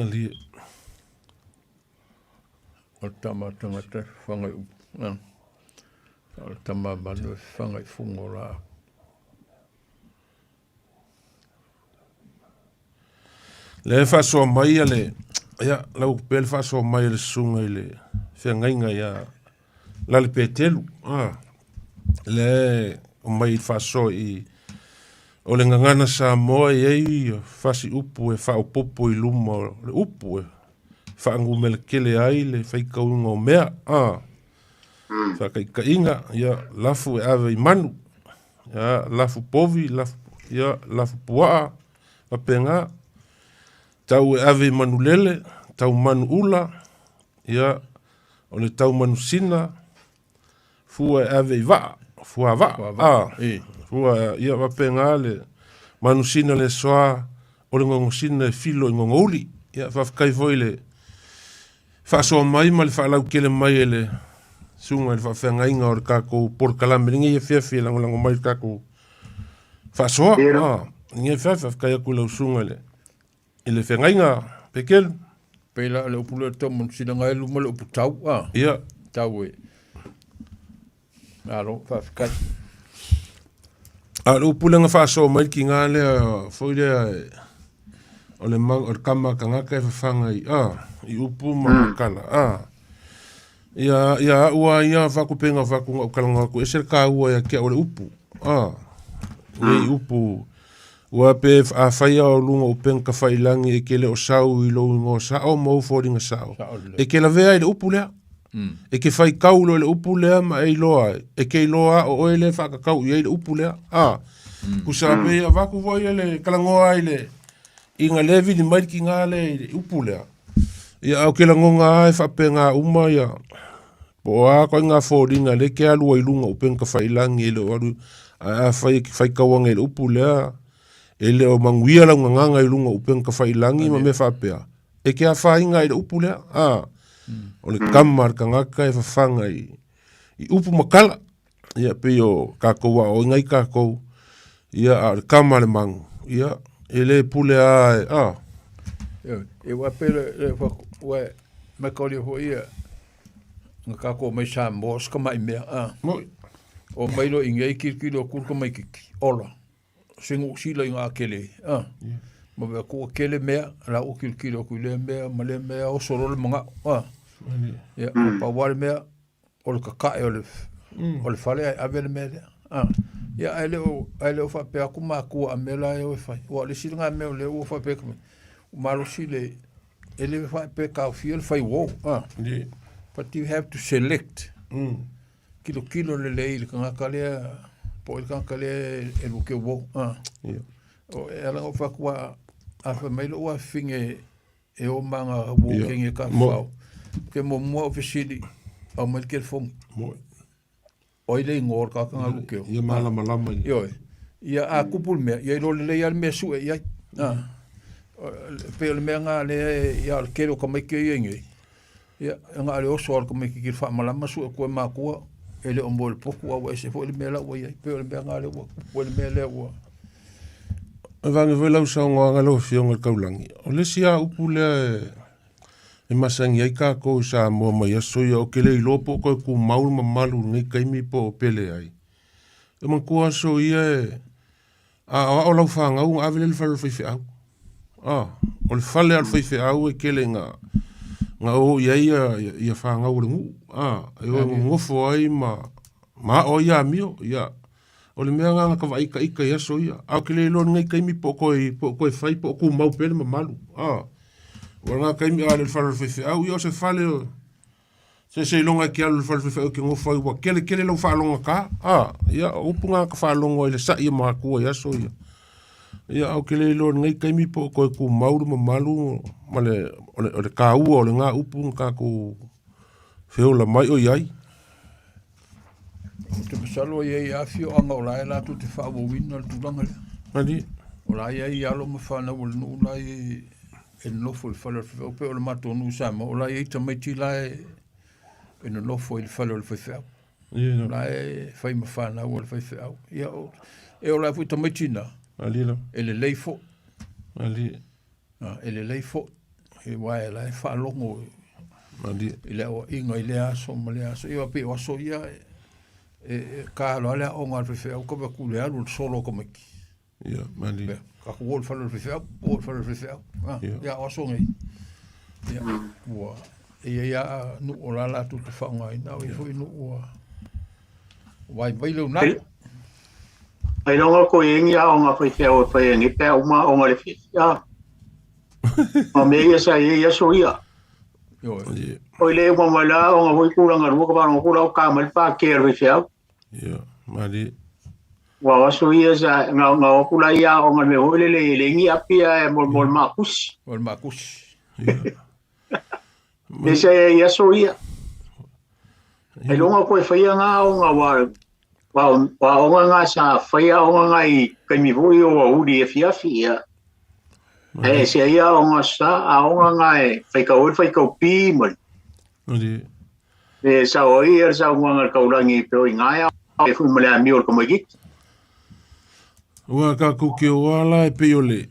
ali o tama te whanga o tama manu whanga I fungo rā Le faso mai le ya lau pel faso mai le sunga le fengainga ya la le petelu le o mai faso I o le ngangana sa moa I fasi upu e fa o popo I luma le upu e fa ngu melekele ai le fai kaunga o mea fa kai kainga ya lafu e ave I manu ya lafu povi lafu puaa pa penga tau e ave manu lele, tau manu ula, ia, o le tau manu sina, fua e ave va, fua ia wape ngā le manu sina le soa, o le ngongo sina e filo I ngongo uli, ia whafkai foi le, whasoa mai ma le whaalau kele mai e le, sunga le whawhenga inga o le kako por kalame, ringa ia whiawhi lango mai kako, whasoa, ringa whawkai aku lau sunga le, ele whengainga, pekel. Pela le upule tomo sina ngai luma le upu tau, Ia. Tau e. Aro, whawhikai. Le upule nga whaaso mai ki ngā lea, foi lea, o le kama ka ngaka e whawhanga I upu mamakala, Ia ua ia whakupenga whakunga ukalanga aku, e ka ua ia kia o le upu, Nei upu, ua pe a whaia o lunga o penka whailangi e kele o sau I lo ingo sao mau fōringa sao. E ke la vea I le upu lea. E ke whai kaulo le upu lea ma e loa. E ke loa o oe le whakakau I le upu lea. Kusa pe a waku voi le kalangoa I le inga levi ni mai ki ngā le upu lea. Ia au ke langonga e whapenga uma ia. Po a koe ngā fōringa le ke alua I lunga o penka whailangi e le waru a whai kauanga I le upu lea. Ele o manguia la nganga I lunga upenka whailangi ma me whapea. E ke a whainga I le upu lea. O le kamar ka ngaka e whawhanga I upu makala. Ia pe o kākou o ngai kākou. Ia a le kamar le mangu. Ia ele pule a E wape le whakue me kauri ho ia. Nga kākou mai sa mos ka mai mea. Moi. O mailo I ngai kirkiri o kurka mai kiki. Ola. Singo sila inga kele ma be ko kele mea la o kilkilo ku le mea ma le mea o solo le manga ya pa wal mea o le kaka o le fale a le mea ya ele o fa pe aku ma ku a mela e fa o le singa me le o fa pe ku ma lo sile ele fa pe ka fiel fa wo but you have to select kilo le ka le po il kankale e luke wo o ela o fakwa a fa mai lo a finge e o manga wo kinge ka fa ke mo ofisili o mal ke fong o ile ngor ka ka luke ia malama yo ia a kupul me ia lo le ia me su ia pe le menga le ia ke lo ka mai ke yenge ia nga le o so ka mai ki fa malama su ko ma ko ele o mol poku a ese foi le mela o ia pe le benga le o le mela o Vange vela usa nga lo fionga kaulangi o le sia upule e masangi ai ka ko sa mo mai so yo ke le lopo ko ku maul malu ni kaimi po pele ai e man ko so ia o lo fanga un avele le falo fi o le fale al fi au e ke le nga o ia fanga o ngu e o ngofo ai ma o ia mio ia o le mea nga ka vai ka ika ia so ia au ke le lo ngai kai mi po ko fai po ku mau pele malu o nga kai mi ale falo fi au ia se fale se longa ki ale falo fi ke ngofo ai wa ke le lo fa longa ka ia o punga ka fa longa ile sa ia ma ku ia so ia au ke le lo ngai kai mi po ko ku mau malu male o le ka o le nga upu ka ku feo la mai o iai te pasalo ia afio anga ola la tu te fa wo win tu langa ali ola ia lo ma fa na wo no la e no fo il falo pe o le mato no sa mo ola ia te mai ti la e no fo il falo il fa ola e fa ma fa na wo il fa ia e ola fu te mai ti na ali lo ele leifo ali ele leifo e wai la fa longo ali ile o inga ile aso male aso ia pe o so ia e ka lo ale o ngal fe o ko be ku le alu solo ko me Ia, mali. Ka ku wol fa le fefeu. Ia o so ngai. Ia. Wa. Ia nu ora la tu fa ngai na i foi nu wa. Vai lo na. Ai longa ko ingi a onga fefeu fa ingi pe uma onga le fefeu. Ma me ia sa ia so ia. Yo. Oi le mo mala onga voi kulanga ru ka ba no kula ka mal pa ke fefeu. Ia, mali. Wa so ia sa nga kula ia onga me hole le ngi apia mol makus. Mol makus. Ia. Esa ia so ia. Ai longa ko fa ia nga onga wa onga nga sa fa ia onga ngai kai mi voi o udi e fia. Se ia onga sa a onga ngai fa ka pi mo. Odi. Sa o ia sa onga ka ulangi pe o ngai e fu mo le mi o ko mo git. Ua ka kuke wala e peole.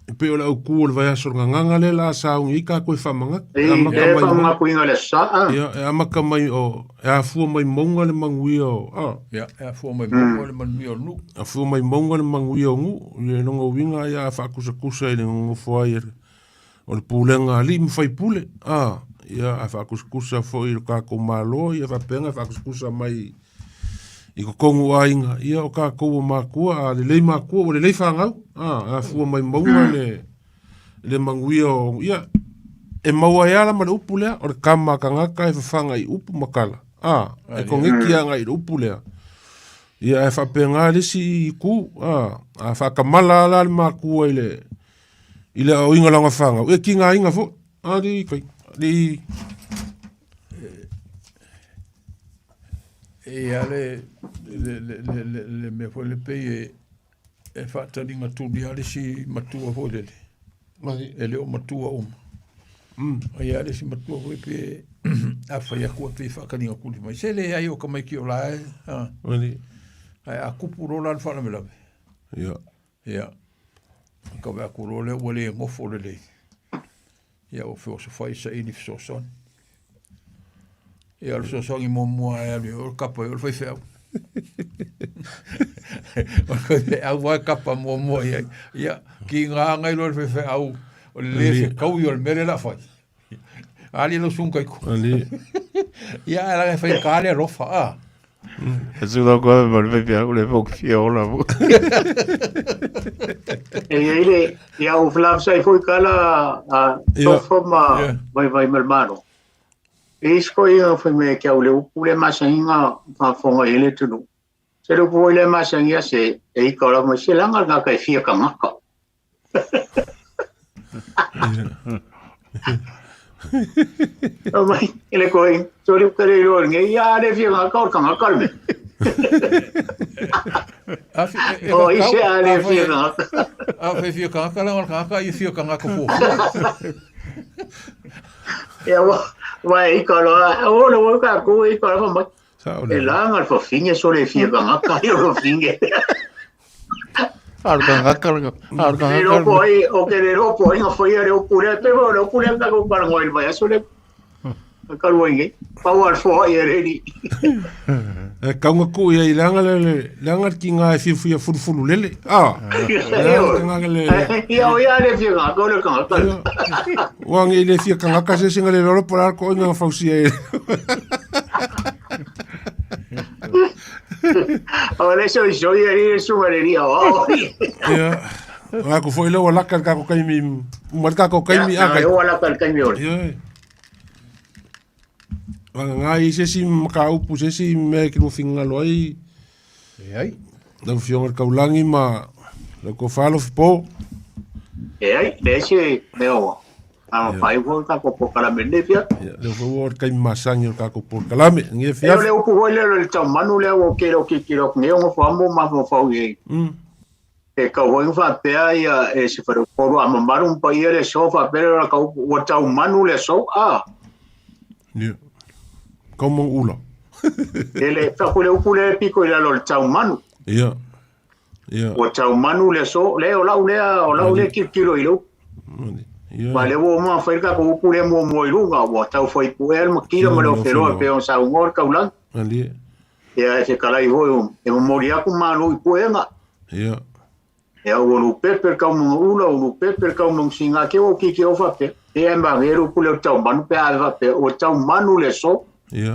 E peole au kuol vai asor nganga le la saung i ka koe whamanga. E whamanga koe inga le saa. Ia, e amaka mai o, e afua mai maunga le mangui o. Ia, e afua mai maunga le mangui o nu. Afua mai maunga le mangui o ngu. Ia nonga winga ia whakusa kusa i le ngongo fuai o le pūlenga ali mwhai pule. Ia, a whakusa kusa fo i kako malo, ia whapenga whakusa kusa mai i ko kongu a inga. Ia o kako makua, le lei makua, o le lei whangau. Afua mai maunga le mangui o. Ia, e maua e ala ma le upu lea, o le kama ka ngaka e whawhanga i upu makala. E kongeki anga i le upu lea. Ia e whapenga lesi i ku, a whakamala ala le makua i le o inga langa whanga. E ki ngā inga fo, di kai, di... E ale le me foi le pei e whaataringa tūri ale si matua hōrele. E leo matua E ale si matua hoi pe a whai a kua pei whaakaringa kuri mai. Se le ai o ka mai ki o lae. A kupuro la whana me lawe. Ia. Ka wea kuro le ua le ngofo le le. Ia o whio sa whai sa ini fiso son. Ia o so songi mo mua e ali o kapa o fai feo. Au vai kapa mo mua ia ki ngā ngai lo fai feo o le se kau i o mere la fai. Ali lo sun kai ku. Ali. Ia ala fai kale rofa Eso lo ko mo le feo le fo fio la. Ele ia o flav sai foi kala a sofoma vai malmano. Isko ia foi me que o le upule masainga fa fonga ele tudo. Se le upule masainga se e ka la mo se langa nga ka fia ka ngaka. Mai ele coi, so le kare lo nge ia le fia ngaka ka ngaka me. Oh, ise ale fia ngaka. Fia ka ngaka la ngaka i fia ka ngaka fo. Ja, vai ikala, ole voi ka ku ikala ma. E langa fo finge so le fia ka ngaka i lo finge. Arka. Pero poi o que le ro poi no foi le opure, pero le opure ka ko para ngoi vai so le. Ka lo nge. Power fo i ready. E kaunga ku ia i langa ki ngā e whiwhia furufuru lele. Ia o ia le fia ngaka le ngaka. Wangi le fia ngaka se singa le lolo para ko inga fausia e. Ahora eso ia ri sumareria o. Ia. Nga ko foi lo laka ka ko kaimi, marka ko kaimi aka. Ia wala ka kaimi o. Ia. Nga i se si maka upu se si me ki no finga lo ai. Ai. Da fionga kaulangi ma le ko falo po. Ai, dese meo. Pai ko ka ko pokala mende pia. Le fo kai masangi ka ko pokala me nge fia. Le upu le tamanu le o kero ki kiro nge o fo amo ma fo fo ye. E ka ho fa pea ia e se fero poro a mamaru pa ia le sofa pero ka o tau manu le so Ia. Como ula. Ele fa ko le upu le piko ia lo tau manu. Ia. O tau manu le so le o la le ki kiro ilo. Vale o ma fa ka ko upu le mo irunga o tau foi puel mo kilo mo le fero pe on sa ngor ka ulan. Ali. Ia se kala I ho e mo moria ku manu I puenga. Ia. e au no pepe ka mo ula o pepe ka mo singa ke o ki o fa pe e mangero ku le tau manu pe a pe o tau manu le so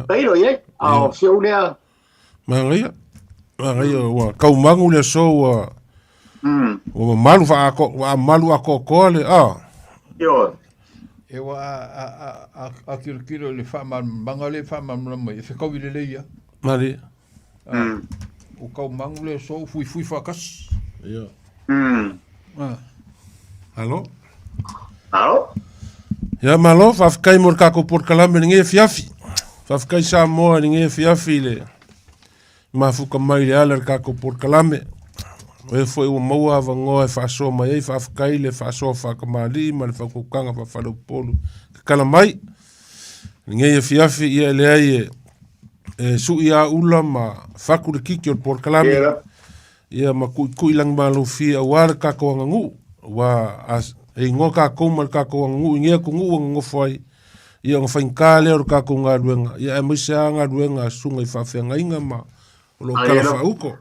pero ye a o se ule mangia wa ka mangu le so wa o malu fa ko le yo e wa a kilo le fa manga le fa mo e fe ko le ia mari o ka mangu le so fui fa kas yo Allo? Ya malo, fafkai mor kako por kalame ninge fiafi. Fafkai sa moa ninge fiafi le. Mafuka mai le aler kako por kalame. E foi o moa vangoa e faso mai e fafkai le faso fakamali ma le fakukanga fa falo polu. Kala mai. Ninge fiafi ia le ai e su ia ula ma faku le kiki por kalame. Ia ma kuilang malo fia war kako ngangu wa as e ngoka ko mal kako ngangu ngia ko ngu ngofai ia ngofai kale or kako ngaduenga ia e misa ngaduenga sunga fa fenga inga ma lo kala fa uko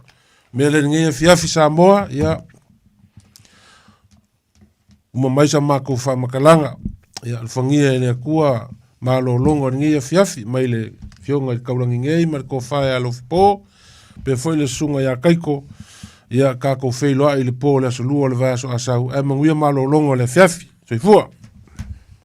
mele ngia fiafi Samoa ia uma mai sa mako fa makalanga ia alfangia le kua malo longo ngia fiafi mai le fionga kaulangi ngei mar ko fa ya lo po pe foi le sunga ya kaiko ia kako feilo ai le po le solua le vaso asau e manguia malo longo le fiafi so fua